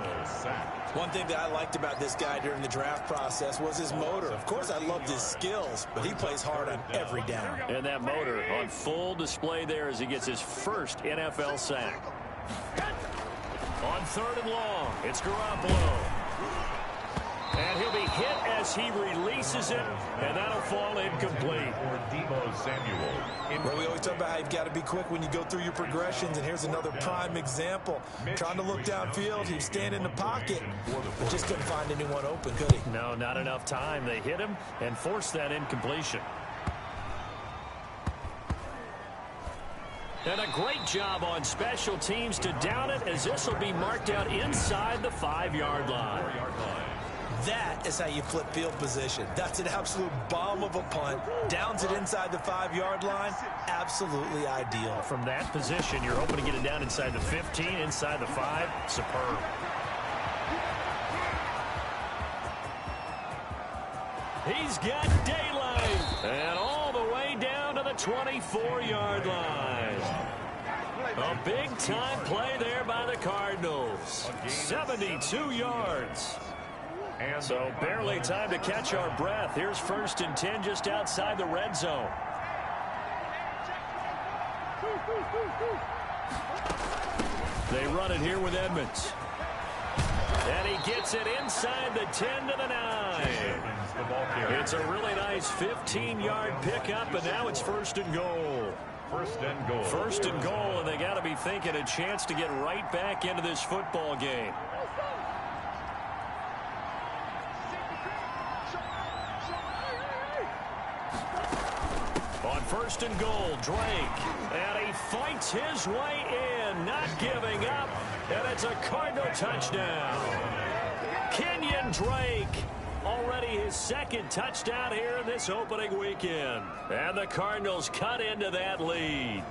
One thing that I liked about this guy during the draft process was his motor. Of course, I loved his skills, but he plays hard on every down.
And that motor on full display there as he gets his first NFL sack. On 3rd and long, it's Garoppolo. And he'll be hit as he releases it, and that'll fall incomplete.
For Deebo Samuel.
Well, we always talk about how you've got to be quick when you go through your progressions, and here's another prime example. Trying to look downfield, he'd stand in the pocket, but just couldn't find anyone open, could he?
No, not enough time. They hit him and forced that incompletion. And a great job on special teams to down it as this will be marked out inside the 5-yard line.
That is how you flip field position. That's an absolute bomb of a punt. Downs it inside the 5-yard line. Absolutely ideal.
From that position, you're hoping to get it down inside the 15, inside the 5. Superb. He's got daylight. And all the way down to the 24-yard line. A big-time play there by the Cardinals. 72 yards. So barely time to catch our breath. Here's 1st and 10 just outside the red zone. They run it here with Edmonds. And he gets it inside the 10 to the 9. It's a really nice 15-yard pickup, and now it's 1st and goal. 1st and goal, and they got to be thinking a chance to get right back into this football game. On 1st and goal, Drake. And he fights his way in, not giving up. And it's a Cardinal touchdown. Kenyon Drake. Already his 2nd touchdown here in this opening weekend. And the Cardinals cut into that lead.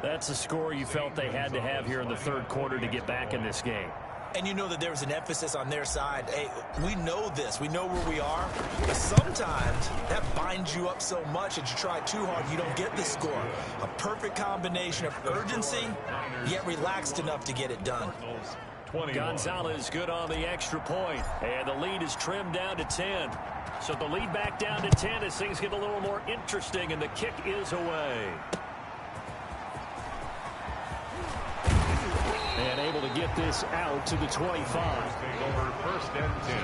That's the score you felt they had to have here in the 3rd quarter to get back in this game.
And you know that there was an emphasis on their side. Hey, we know this. We know where we are. But sometimes that binds you up so much that you try too hard, you don't get the score. A perfect combination of urgency, yet relaxed enough to get it done.
Gonzalez good on the extra point. And the lead is trimmed down to 10. So the lead back down to 10 as things get a little more interesting, and the kick is away. And able to get this out to the 25.
Over 1st and 10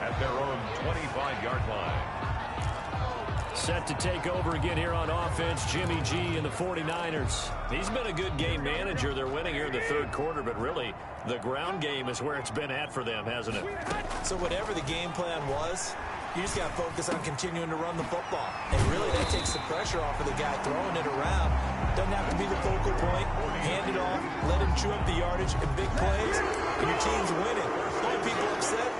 at their own 25-yard line.
Set to take over again here on offense, Jimmy G and the 49ers. He's been a good game manager. They're winning here in the 3rd quarter, but really the ground game is where it's been at for them, hasn't it?
So whatever the game plan was, you just got to focus on continuing to run the football. And really, that takes the pressure off of the guy throwing it around. Doesn't have to be the focal point. Hand it off, let him chew up the yardage in big plays, and your team's winning. Why are people upset?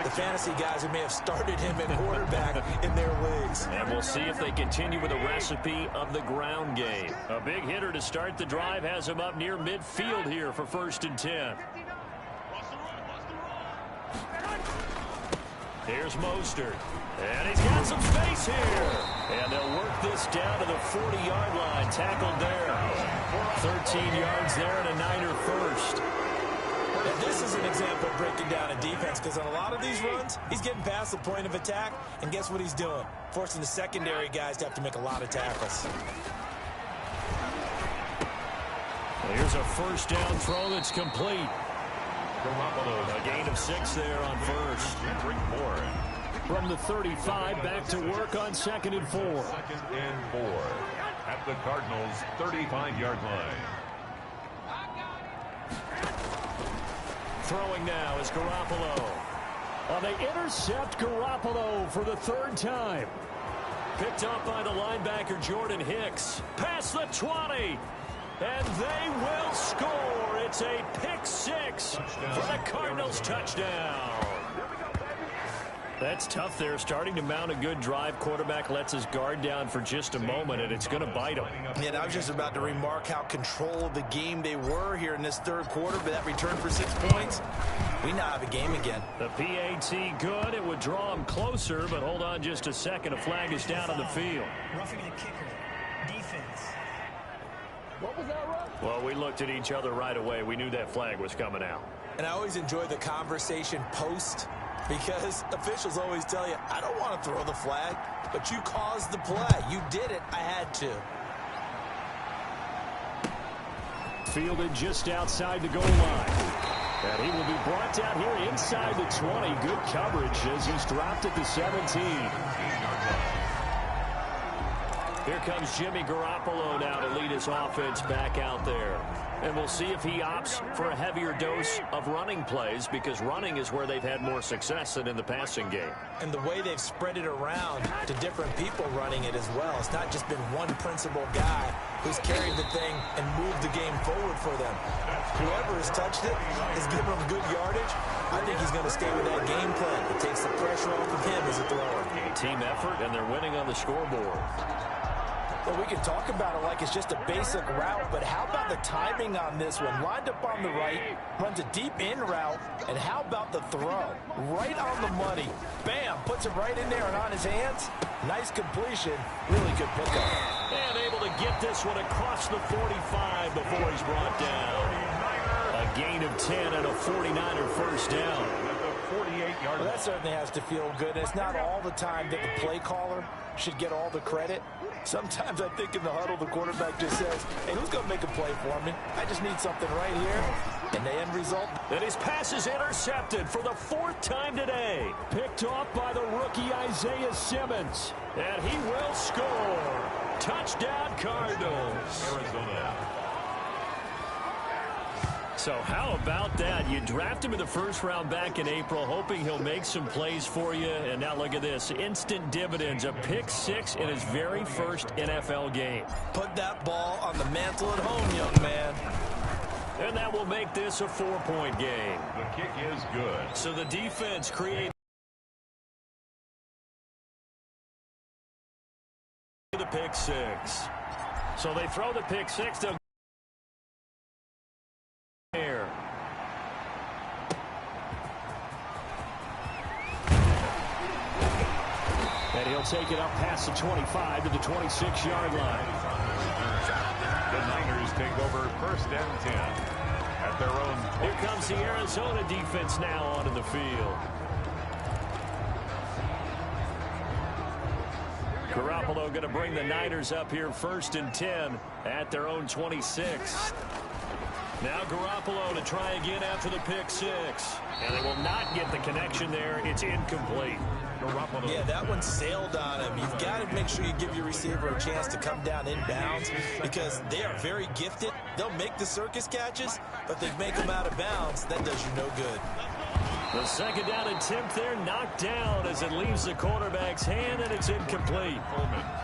The fantasy guys who may have started him at quarterback in their leagues.
And we'll see if they continue with the recipe of the ground game. A big hitter to start the drive has him up near midfield here for 1st and 10. Here's Mostert. And he's got some space here. And they'll work this down to the 40-yard line. Tackled there. 13 yards there and a Niner first.
And this is an example of breaking down a defense, because on a lot of these runs, he's getting past the point of attack, and guess what he's doing? Forcing the secondary guys to have to make a lot of tackles.
Here's a 1st down throw that's complete. A gain of 6 there on 1st. From the 35, back to work on 2nd and 4.
2nd and 4 at the Cardinals' 35-yard line.
Throwing now is Garoppolo. They intercept Garoppolo for the 3rd time. Picked up by the linebacker Jordan Hicks. Past the 20. And they will score. It's a pick 6 for the Cardinals touchdown. That's tough there. Starting to mount a good drive. Quarterback lets his guard down for just a moment, and it's going to bite him.
Yeah, and I was just about to remark how control of the game they were here in this 3rd quarter, but that return for 6 points, we now have a game again.
The PAT good. It would draw him closer, but hold on just a second. A flag is down on the field.
Roughing the kicker. Defense.
What was that, Russ?
Well, we looked at each other right away. We knew that flag was coming out.
And I always enjoy the conversation post, because officials always tell you, I don't want to throw the flag, but you caused the play. You did it. I had to.
Fielded just outside the goal line. And he will be brought down here inside the 20. Good coverage as he's dropped at the 17. Here comes Jimmy Garoppolo now to lead his offense back out there. And we'll see if he opts for a heavier dose of running plays, because running is where they've had more success than in the passing game.
And the way they've spread it around to different people running it as well. It's not just been one principal guy who's carried the thing and moved the game forward for them. Whoever has touched it has given them good yardage. I think he's going to stay with that game plan. It takes the pressure off of him as a thrower.
Team effort, and they're winning on the scoreboard.
Well, we can talk about it like it's just a basic route, but how about the timing on this one? Lined up on the right, runs a deep in route, and how about the throw? Right on the money. Bam, puts it right in there and on his hands. Nice completion, really good pickup.
And able to get this one across the 45 before he's brought down. A gain of 10 and a 49er first down.
48-yard
Well, that certainly has to feel good. It's not all the time that the play caller should get all the credit. Sometimes I think in the huddle, the quarterback just says, hey, who's going to make a play for me? I just need something right here. And the end result?
And his pass is intercepted for the 4th time today. Picked off by the rookie Isaiah Simmons. And he will score. Touchdown, Cardinals.
Arizona.
So how about that? You draft him in the first round back in April, hoping he'll make some plays for you. And now look at this. Instant dividends. A pick 6 in his very first NFL game.
Put that ball on the mantle at home, young man.
And that will make this a 4-point game.
The kick is good.
So the defense creates the pick 6. So they throw the pick 6 to air. And he'll take it up past the 25 to the 26-yard line.
The Niners take over 1st and 10 at their own.
Here comes the Arizona defense now onto the field. Garoppolo going to bring the Niners up here 1st and 10 at their own 26. Now Garoppolo to try again after the pick 6. And they will not get the connection there. It's incomplete. Garoppolo.
Yeah, that one sailed on him. You've got to make sure you give your receiver a chance to come down inbounds because they are very gifted. They'll make the circus catches, but they make them out of bounds. That does you no good.
The 2nd down attempt there knocked down as it leaves the quarterback's hand, and it's incomplete.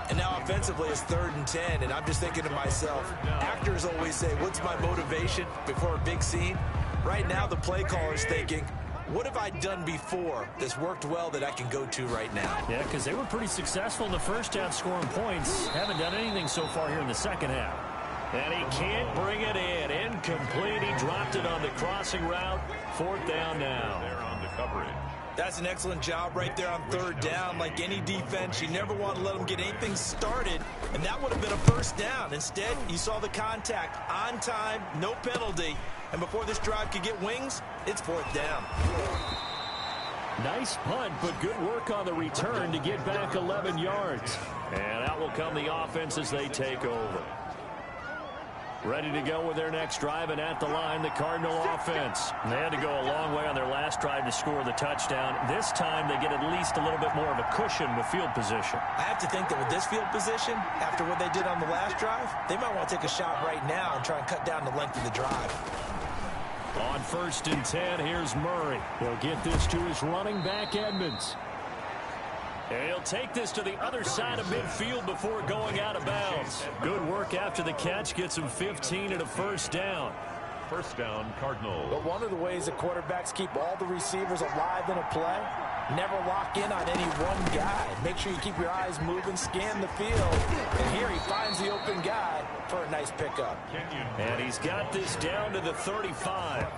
And now offensively it's 3rd and 10, and I'm just thinking to myself, actors always say, what's my motivation before a big scene? Right now the play caller's thinking, what have I done before that's worked well that I can go to right now?
Yeah, because they were pretty successful in the first half scoring points. Haven't done anything so far here in the second half. And he can't bring it in. Incomplete. He dropped it on the crossing route. 4th down now.
They're on the coverage.
That's an excellent job right there on 3rd down. Like any defense, you never want to let them get anything started, and that would have been a 1st down. Instead, you saw the contact on time, no penalty, and before this drive could get wings, it's 4th down.
Nice punt, but good work on the return to get back 11 yards. And out will come the offense as they take over. Ready to go with their next drive, and at the line, the Cardinal offense. They had to go a long way on their last drive to score the touchdown. This time, they get at least a little bit more of a cushion with field position.
I have to think that with this field position, after what they did on the last drive, they might want to take a shot right now and try and cut down the length of the drive.
On 1st and 10, here's Murray. He'll get this to his running back, Edmonds. And he'll take this to the other side of midfield before going out of bounds. Good work after the catch. Gets him 15 and a 1st down.
1st down, Cardinals.
But one of the ways that quarterbacks keep all the receivers alive in a play, never lock in on any one guy. Make sure you keep your eyes moving, scan the field. And here he finds the open guy for a nice pickup.
And he's got this down to the 35.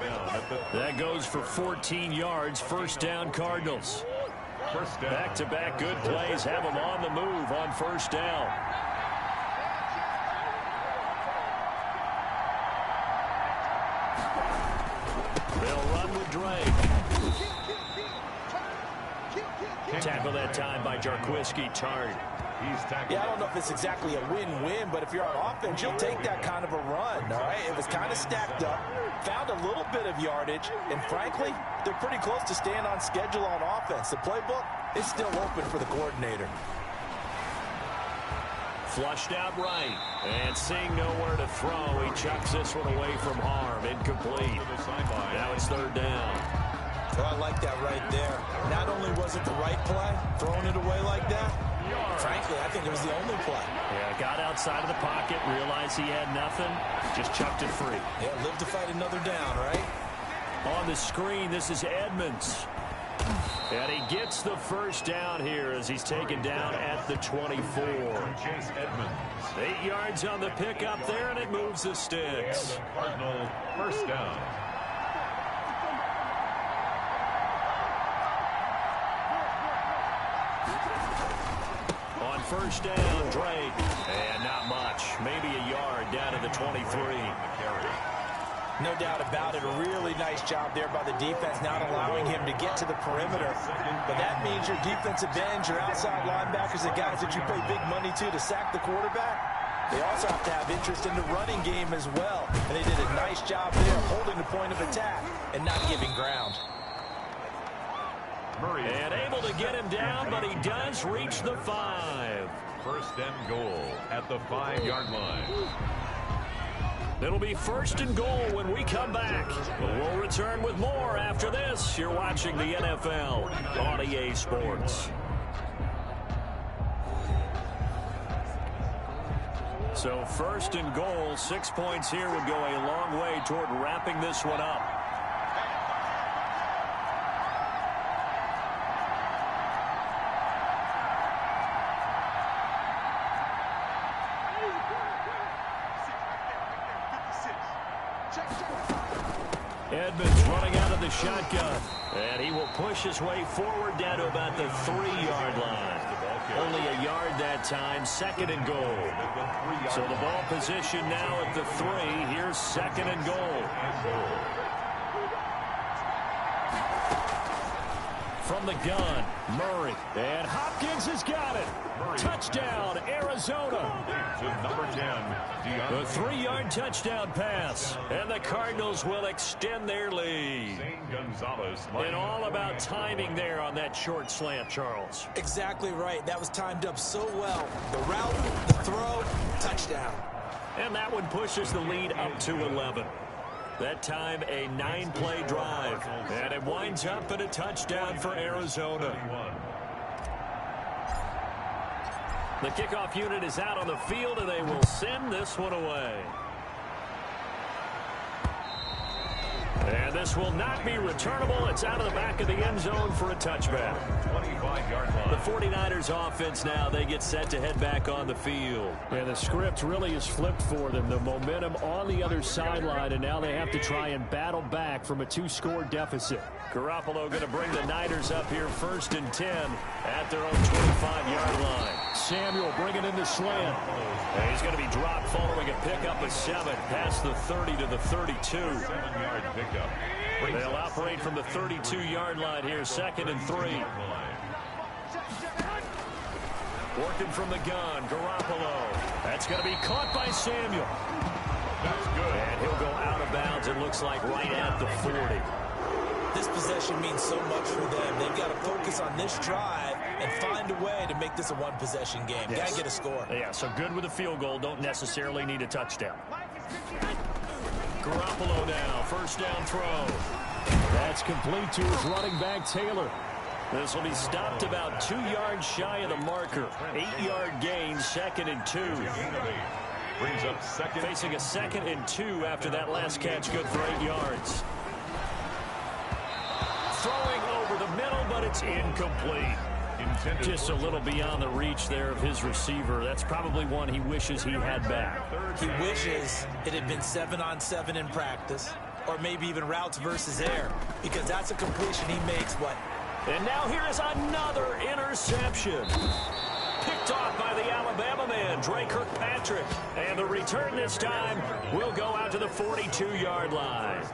That goes for 14 yards. 1st down, Cardinals.
1st down.
Back-to-back good plays have him on the move on 1st down. They'll run with Drake. Tackle that time by Jarquiski Tartt.
He's tackled.
Yeah, I don't know if it's exactly a win-win, but if you're on offense, you'll take that kind of a run, all right? It was kind of stacked up, found a little bit of yardage, and frankly, they're pretty close to staying on schedule on offense. The playbook is still open for the coordinator.
Flushed out right, and seeing nowhere to throw, he chucks this one away from harm. Incomplete. Now it's 3rd down.
Oh, I like that right there. Not only was it the right play, throwing it away like that, frankly, I think it was the only play.
Yeah, got outside of the pocket, realized he had nothing, just chucked it free.
Yeah, live to fight another down, right?
On the screen, this is Edmonds. And he gets the 1st down here as he's taken down at the 24.
Chase Edmonds.
8 yards on the pickup there, and it moves the sticks.
Cardinal 1st down.
On 1st down, Drake. And not much. Maybe a yard down to the 23.
No doubt about it. A really nice job there by the defense, not allowing him to get to the perimeter. But that means your defensive ends, your outside linebackers, the guys that you pay big money to sack the quarterback, they also have to have interest in the running game as well. And they did a nice job there holding the point of attack and not giving ground.
And able to get him down, but he does reach the 5.
First and goal at the 5-yard line.
It'll be first and goal when we come back. We'll return with more after this. You're watching the NFL on EA Sports. So first and goal, 6 points here would go a long way toward wrapping this one up. Edmonds running out of the shotgun. And he will push his way forward down to about the 3-yard line. Only a yard that time, second and goal. So the ball position now at the 3. Here's second and goal. From the gun, Murray. And Hopkins has got it. Touchdown, Arizona.
To number 10,
A 3-yard touchdown pass. And the Cardinals will extend their lead. And all about timing there on that short slant, Charles.
Exactly right. That was timed up so well. The route, the throw, touchdown.
And that one pushes the lead up to 11. That time a 9-play drive. And it winds up in a touchdown for Arizona. The kickoff unit is out on the field, and they will send this one away. And this will not be returnable. It's out of the back of the end zone for a touchback.
25-yard line.
The 49ers offense now, they get set to head back on the field. And the script really is flipped for them. The momentum on the other sideline, and now they have to try and battle back from a 2-score deficit. Garoppolo going to bring the Niners up here first and 10 at their own 25-yard line. Samuel bringing in the slant. And he's going to be dropped following a pickup of 7 past the 30 to the 32.
7-yard pickup.
They'll operate from the 32-yard line here, second and 3. Working from the gun, Garoppolo. That's going to be caught by Samuel.
That's good.
And he'll go out of bounds, it looks like, right at the 40.
This possession means so much for them. They've got to focus on this drive and find a way to make this a one-possession game.
Yes.
Got to get a score.
Yeah, so good with a field goal. Don't necessarily need a touchdown. Garoppolo now, first down throw. That's complete to his running back, Taylor. This will be stopped about 2 yards shy of the marker. 8-yard gain, second and 2.
Brings up second.
Facing a second and 2 after that last catch, good for 8 yards. Throwing over the middle, but it's incomplete. Just a little beyond the reach there of his receiver. That's probably one he wishes he had back.
He wishes it had been 7-on-7 in practice, or maybe even routes versus air, because that's a completion he makes.
And now here is another interception. Picked off by the Alabama man, Dre Kirkpatrick. And the return this time will go out to the 42-yard line.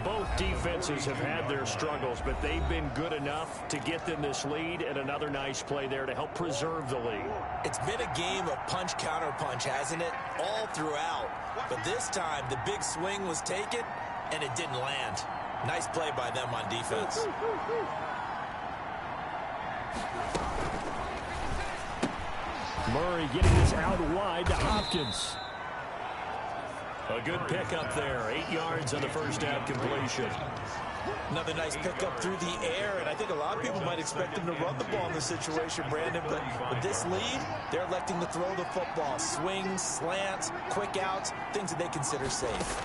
Both defenses have had their struggles, but they've been good enough to get them this lead, and another nice play there to help preserve the lead.
It's been a game of punch-counter-punch, hasn't it? All throughout. But this time, the big swing was taken, and it didn't land. Nice play by them on defense.
Murray getting this out wide to Hopkins. A good pickup there. 8 yards on the first down completion.
Another nice pickup through the air, and I think a lot of people might expect him to run the ball in this situation, Brandon, but with this lead, they're electing to throw the football. Swings, slants, quick outs, things that they consider safe.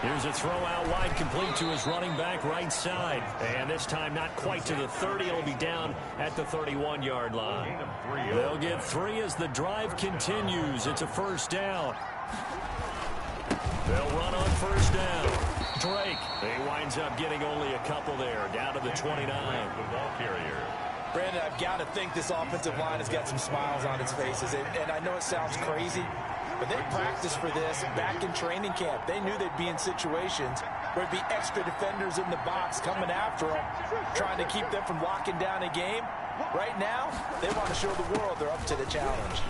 Here's a throw out wide, complete to his running back right side. And this time not quite to the 30. It'll be down at the 31-yard line. They'll get 3 as the drive continues. It's a first down. They'll run on first down. Drake, he winds up getting only a couple there, down to the 29.
The ball carrier.
Brandon, I've got to think this offensive line has got some smiles on its faces. And I know it sounds crazy, But they practiced for this back in training camp. They knew they'd be in situations where it'd be extra defenders in the box coming after them, trying to keep them from locking down a game. Right now, they want to show the world they're up to the challenge.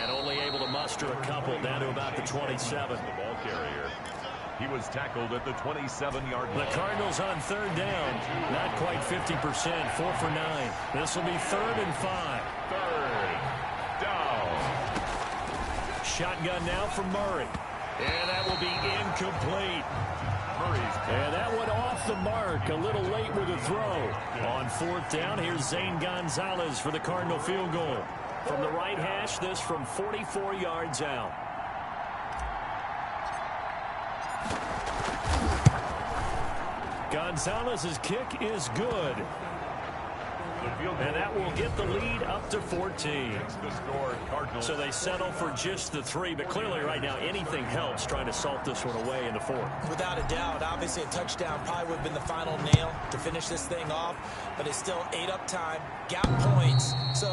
And only able to muster a couple down to about the 27.
The ball carrier. He was tackled at the 27-yard line.
The Cardinals on third down. Not quite 50%. 4 for 9. This will be 3rd and 5.
Third down.
Shotgun now for Murray. And that will be incomplete. And that went off the mark. A little late with a throw. On 4th down, here's Zane Gonzalez for the Cardinal field goal. From the right hash, this from 44 yards out. Gonzalez's kick is good. And that will get the lead up to 14. So they settle for just the 3. But clearly right now anything helps trying to salt this one away in the 4th.
Without a doubt, obviously a touchdown probably would have been the final nail to finish this thing off. But it's still 8 up time, got points. So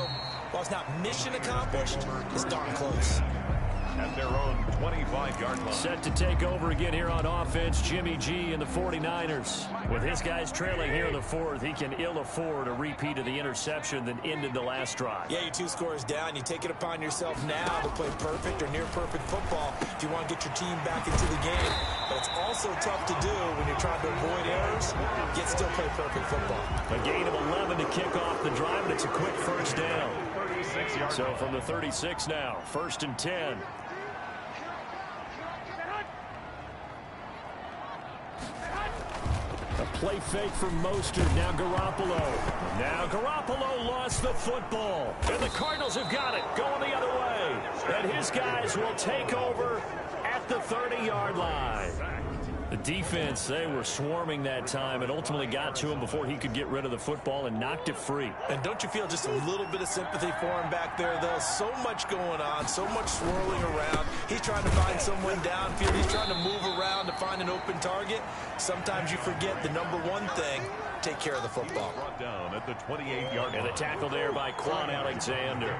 while it's not mission accomplished, it's darn close.
At their own 25-yard line.
Set to take over again here on offense, Jimmy G and the 49ers. With his guys trailing here in the 4th, he can ill afford a repeat of the interception that ended the last drive.
Yeah, your 2 scores down. You take it upon yourself now to play perfect or near perfect football if you want to get your team back into the game. But it's also tough to do when you're trying to avoid errors, yet still play perfect football.
A gain of 11 to kick off the drive, and it's a quick first down. So from the 36 now, 1st and 10. A play fake from Mostert. Now Garoppolo. Now Garoppolo lost the football. And the Cardinals have got it. Going the other way. And his guys will take over at the 30-yard line. The defense, they were swarming that time and ultimately got to him before he could get rid of the football and knocked it free.
And don't you feel just a little bit of sympathy for him back there, though? So much going on, so much swirling around. He's trying to find someone downfield. He's trying to move around to find an open target. Sometimes you forget the number one thing, take care of the football.
Brought down at the 28-yard line.
And the tackle there by Quan Alexander.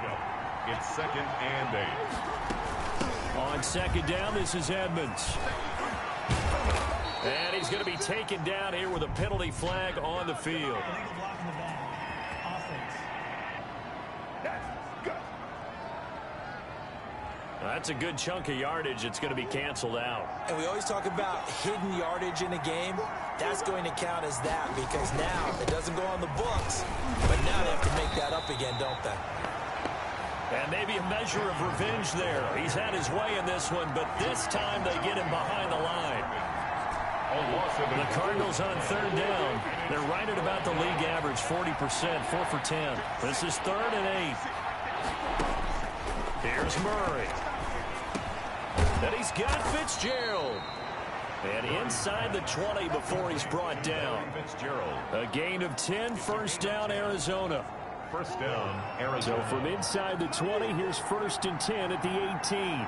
It's 2nd and 8.
On 2nd down, this is Edmonds. And he's going to be taken down here with a penalty flag on the field.
Illegal block in the back. Offense.
That's a good chunk of yardage. It's going to be canceled out.
And we always talk about hidden yardage in a game. That's going to count as that because now it doesn't go on the books, but now they have to make that up again, don't they?
And maybe a measure of revenge there. He's had his way in this one, but this time they get him behind the line. The Cardinals on 3rd down. They're right at about the league average, 40%, 4 for 10. This is 3rd and 8. Here's Murray. And he's got Fitzgerald. And inside the 20 before he's brought down.
Fitzgerald.
A gain of 10, 1st down, Arizona.
1st down, Arizona.
So from inside the 20, here's 1st and 10 at the 18.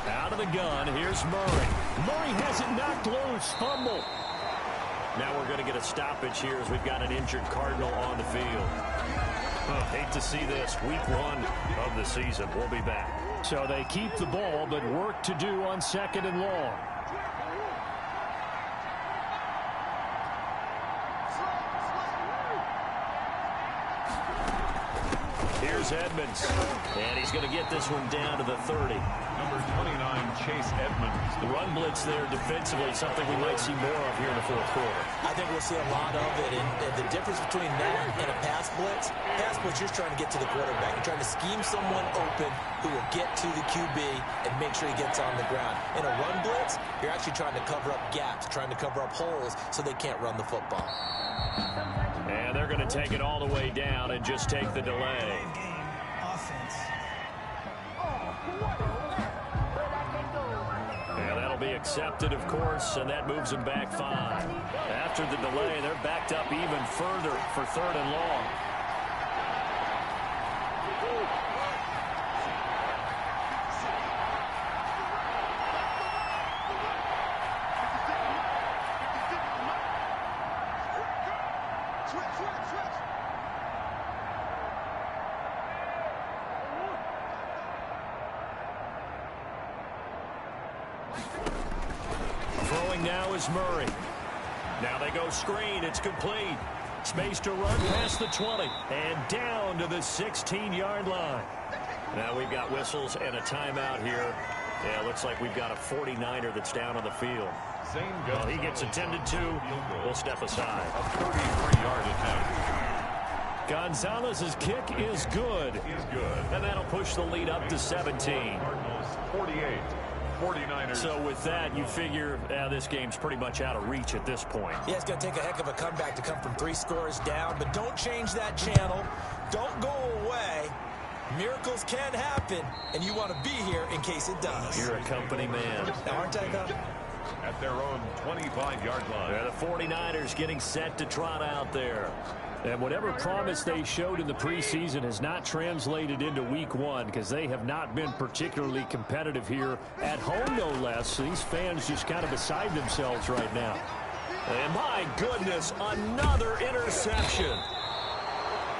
Out of the gun, here's Murray. Murray has it knocked loose. Fumble. Now we're going to get a stoppage here as we've got an injured Cardinal on the field. Hate to see this. Week 1 of the season. We'll be back. So they keep the ball, but work to do on 2nd and long. Here's Edmonds. And he's going to get this one down to the 30.
Number 29, Chase Edmonds.
The run blitz there defensively, something we might see more of here in the 4th quarter.
I think we'll see a lot of it. And the difference between that and a pass blitz, you're trying to get to the quarterback. You're trying to scheme someone open who will get to the QB and make sure he gets on the ground. In a run blitz, you're actually trying to cover up gaps, trying to cover up holes so they can't run the football.
And they're going to take it all the way down and just take the delay.
Game. Offense.
And that'll be accepted, of course, and that moves them back 5. After the delay, they're backed up even further for 3rd and long. now is Murray. Now they go screen. It's complete. Space to run past the 20 and down to the 16-yard line. Now we've got whistles and a timeout here. Yeah, looks like we've got a 49er that's down on the field. Well, he gets attended to. We'll step aside.
A 33-yard attempt.
Gonzalez's kick is good. And that'll push the lead up to 17.
Cardinals 48. 49ers.
So with that, you figure this game's pretty much out of reach at this point.
Yeah, it's going to take a heck of a comeback to come from 3 scores down, but don't change that channel. Don't go away. Miracles can happen, and you want to be here in case it does.
You're a company man.
Now, aren't I, Cup?
At their own 25-yard line.
Yeah, the 49ers getting set to trot out there. And whatever promise they showed in the preseason has not translated into week 1 because they have not been particularly competitive here at home, no less. These fans just kind of beside themselves right now. And my goodness, another interception.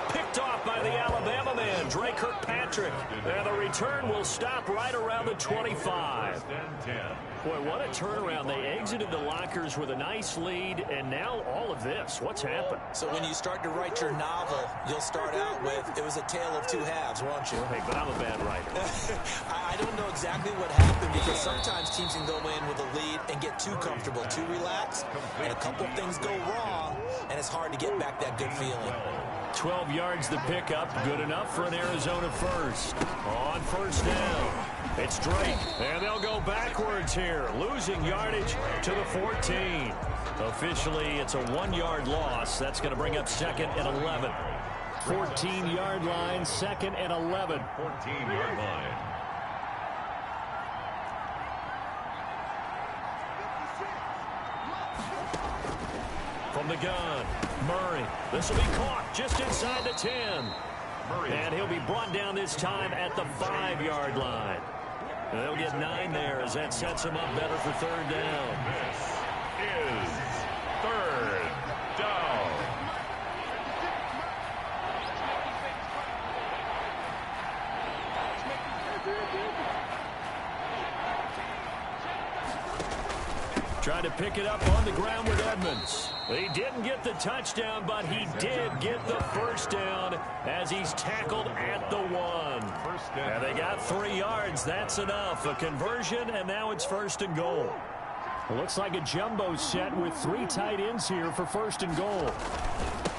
Picked off by the Alabama man, Dre Kirkpatrick. And the return will stop right around the 25. Boy, what a turnaround. They exited the lockers with a nice lead, and now all of this. What's happened?
So when you start to write your novel, you'll start out with, it was a tale of 2 halves, won't you?
Hey, but I'm a bad writer.
I don't know exactly what happened because sometimes teams can go in with a lead and get too comfortable, too relaxed, and a couple things go wrong, and it's hard to get back that good feeling.
12 yards the pickup, good enough for an Arizona first. On first down, it's Drake, and they'll go backwards here, losing yardage to the 14. Officially, it's a 1-yard loss. That's going to bring up 2nd and 11. 14-yard line, 2nd and 11.
14-yard line.
From the gun, Murray. This will be caught just inside the 10. And he'll be brought down this time at the 5-yard line. And they'll get 9 there as that sets him up better for 3rd down.
This is 3rd down.
Trying to pick it up on the ground with Edmonds. He didn't get the touchdown, but he did get the first down as he's tackled at the 1. And they got 3 yards. That's enough. A conversion, and now it's 1st and goal. It looks like a jumbo set with 3 tight ends here for 1st and goal.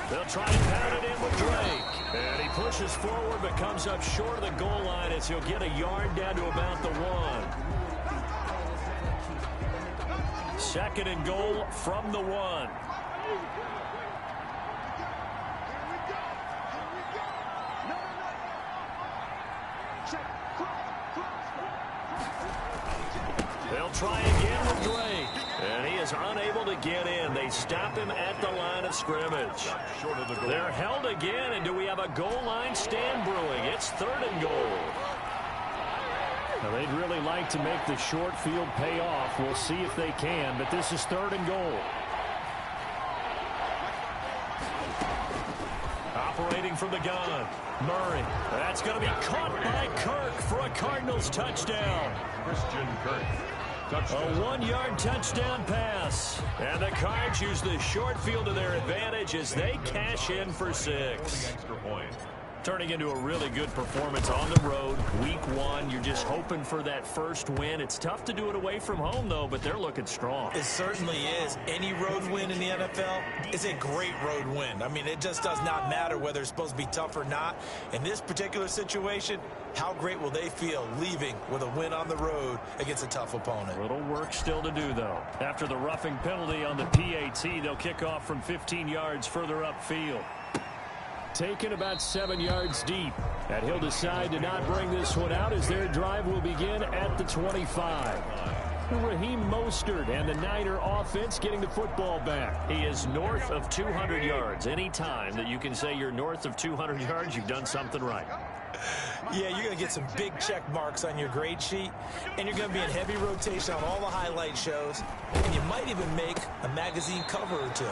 They'll try and pound it in with Drake. And he pushes forward but comes up short of the goal line as he'll get a yard down to about the 1. 2nd and goal from the 1. They'll try again with Drake. And he is unable to get in. They stop him at the line of scrimmage.
Short of the goal.
They're held again, and do we have a goal line stand brewing? It's 3rd and goal. Now, they'd really like to make the short field pay off. We'll see if they can, but this is 3rd and goal. Operating from the gun, Murray. That's going to be caught by Kirk for a Cardinals touchdown.
Christian Kirk.
A 1-yard touchdown pass. And the Cards use the short field to their advantage as they cash in for 6.
Extra point.
Turning into a really good performance on the road. Week 1, you're just hoping for that first win. It's tough to do it away from home, though, but they're looking strong.
It certainly is. Any road win in the NFL is a great road win. I mean, it just does not matter whether it's supposed to be tough or not. In this particular situation, how great will they feel leaving with a win on the road against a tough opponent?
A little work still to do, though. After the roughing penalty on the PAT, they'll kick off from 15 yards further upfield. Taken about 7 yards deep. And he'll decide to not bring this one out as their drive will begin at the 25. Raheem Mostert and the Niner offense getting the football back. He is north of 200 yards. Any time that you can say you're north of 200 yards, you've done something right.
Yeah, you're going to get some big check marks on your grade sheet, and you're going to be in heavy rotation on all the highlight shows, and you might even make a magazine cover or 2.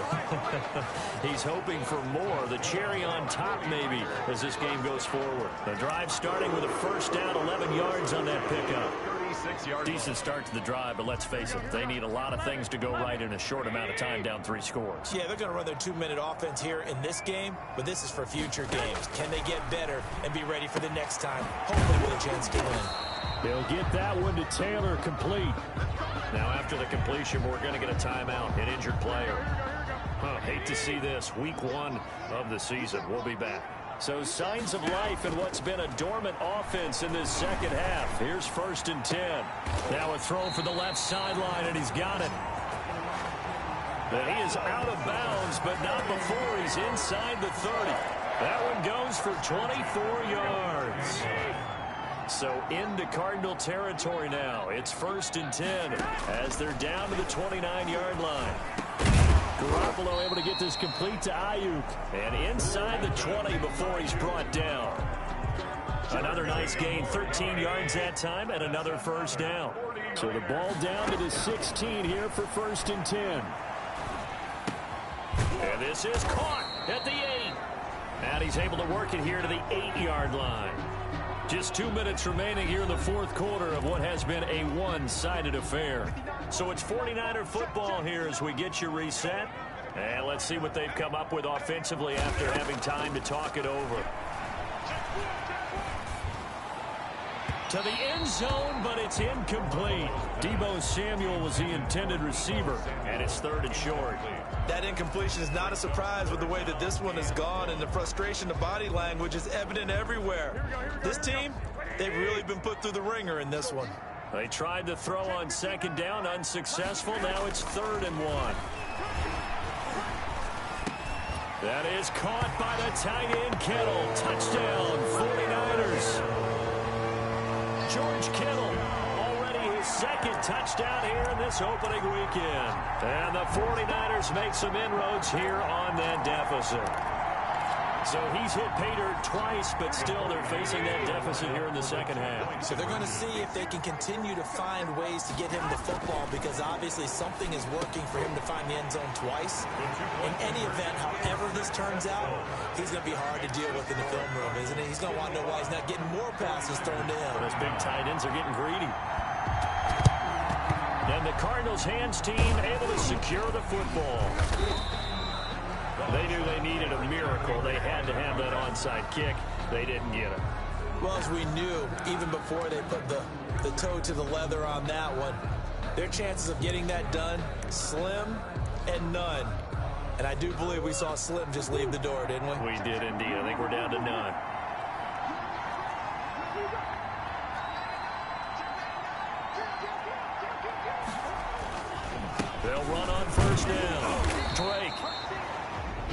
He's hoping for more, the cherry on top maybe, as this game goes forward. The drive starting with a first down, 11 yards on that pickup.
26-yard.
Decent start to the drive, but let's face it, they need a lot of things to go right in a short amount of time down 3 scores.
Yeah, they're going to run their 2-minute offense here in this game, but this is for future games. Can they get better and be ready for the next time, hopefully with a chance to win?
They'll get that one to Taylor, complete. Now after the completion, we're going to get a timeout, an injured player. Hate to see this. Week 1 of the season. We'll be back. So signs of life in what's been a dormant offense in this second half. Here's 1st and 10. Now a throw for the left sideline, and he's got it. But he is out of bounds, but not before he's inside the 30. That one goes for 24 yards. So into Cardinal territory now. It's 1st and 10 as they're down to the 29-yard line. Garoppolo able to get this complete to Ayuk. And inside the 20 before he's brought down. Another nice gain, 13 yards that time, and another 1st down. So the ball down to the 16 here for 1st and 10. And this is caught at the 8. And he's able to work it here to the 8-yard line. Just 2 minutes remaining here in the 4th quarter of what has been a one-sided affair. So it's 49er football here as we get you reset. And let's see what they've come up with offensively after having time to talk it over. To the end zone, but it's incomplete. Deebo Samuel was the intended receiver, and it's 3rd and short.
That incompletion is not a surprise with the way that this one has gone, and the frustration, the body language is evident everywhere. This team, they've really been put through the ringer in this one.
They tried to throw on 2nd down, unsuccessful. Now it's 3rd and 1. That is caught by the tight end, Kittle. Touchdown, 49ers. George Kittle, already his 2nd touchdown here in this opening weekend. And the 49ers make some inroads here on that deficit. So he's hit pay dirt twice, but still they're facing that deficit here in the second half.
So they're going to see if they can continue to find ways to get him the football, because obviously something is working for him to find the end zone twice. In any event, however this turns out, he's going to be hard to deal with in the film room, isn't he? He's going to want to know why he's not getting more passes thrown to him.
Those big tight ends are getting greedy. And the Cardinals hands team able to secure the football. They knew they needed a miracle. They had to have that onside kick. They didn't get it.
Well, as we knew, even before they put the toe to the leather on that one, their chances of getting that done, slim and none. And I do believe we saw Slim just leave the door, didn't we?
We did indeed. I think we're down to none. They'll run on 1st down. Drake.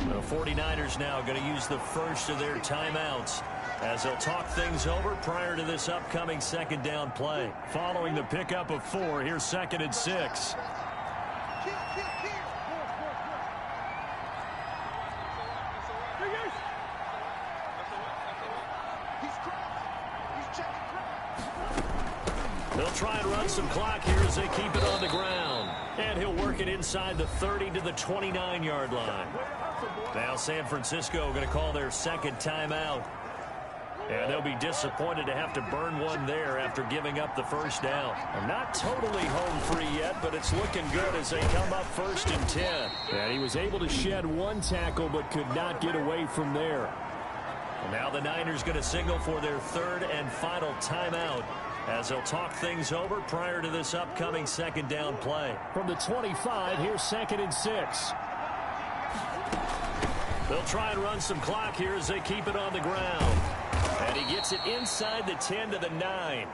The 49ers now going to use the first of their timeouts as they'll talk things over prior to this upcoming 2nd down play. Following the pickup of 4, here's 2nd and 6. They'll try and run some clock here as they keep it on the ground. And he'll work it inside the 30 to the 29-yard line. Now San Francisco going to call their 2nd timeout. And they'll be disappointed to have to burn one there after giving up the 1st down. Not totally home free yet, but it's looking good as they come up 1st and 10. And he was able to shed 1 tackle but could not get away from there. And now the Niners going to signal for their 3rd and final timeout as they'll talk things over prior to this upcoming 2nd down play. From the 25, here's 2nd and 6. They'll try and run some clock here as they keep it on the ground. And he gets it inside the 10 to the 9.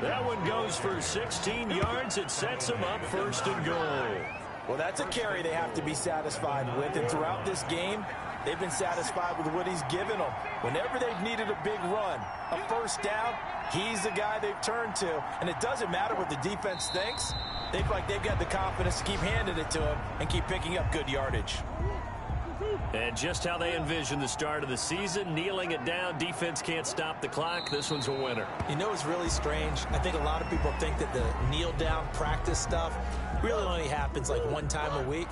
That one goes for 16 yards. It sets him up 1st and goal.
Well, that's a carry they have to be satisfied with. And throughout this game, they've been satisfied with what he's given them. Whenever they've needed a big run, a 1st down, he's the guy they've turned to. And it doesn't matter what the defense thinks. They feel like they've got the confidence to keep handing it to him and keep picking up good yardage.
And just how they envision the start of the season, kneeling it down, defense can't stop the clock. This one's a winner.
You know, it's really strange. I think a lot of people think that the kneel down practice stuff really only happens like 1 time a week.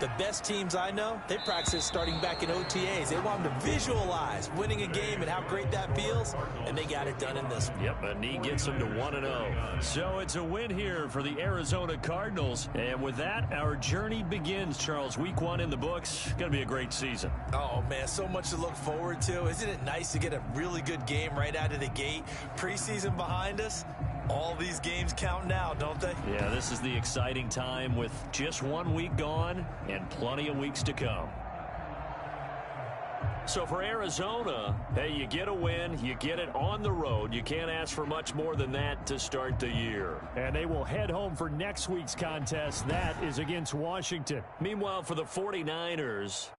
The best teams I know, they practice starting back in OTAs. They want them to visualize winning a game and how great that feels, and they got it done in this one.
Yep, a knee gets them to 1-0. So it's a win here for the Arizona Cardinals. And with that, our journey begins, Charles. Week 1 in the books. Going to be a great season.
Oh, man, so much to look forward to. Isn't it nice to get a really good game right out of the gate? Preseason behind us. All these games count now, don't they?
Yeah, this is the exciting time with just 1 week gone and plenty of weeks to come. So for Arizona, hey, you get a win, you get it on the road. You can't ask for much more than that to start the year.
And they will head home for next week's contest. That is against Washington.
Meanwhile, for the 49ers,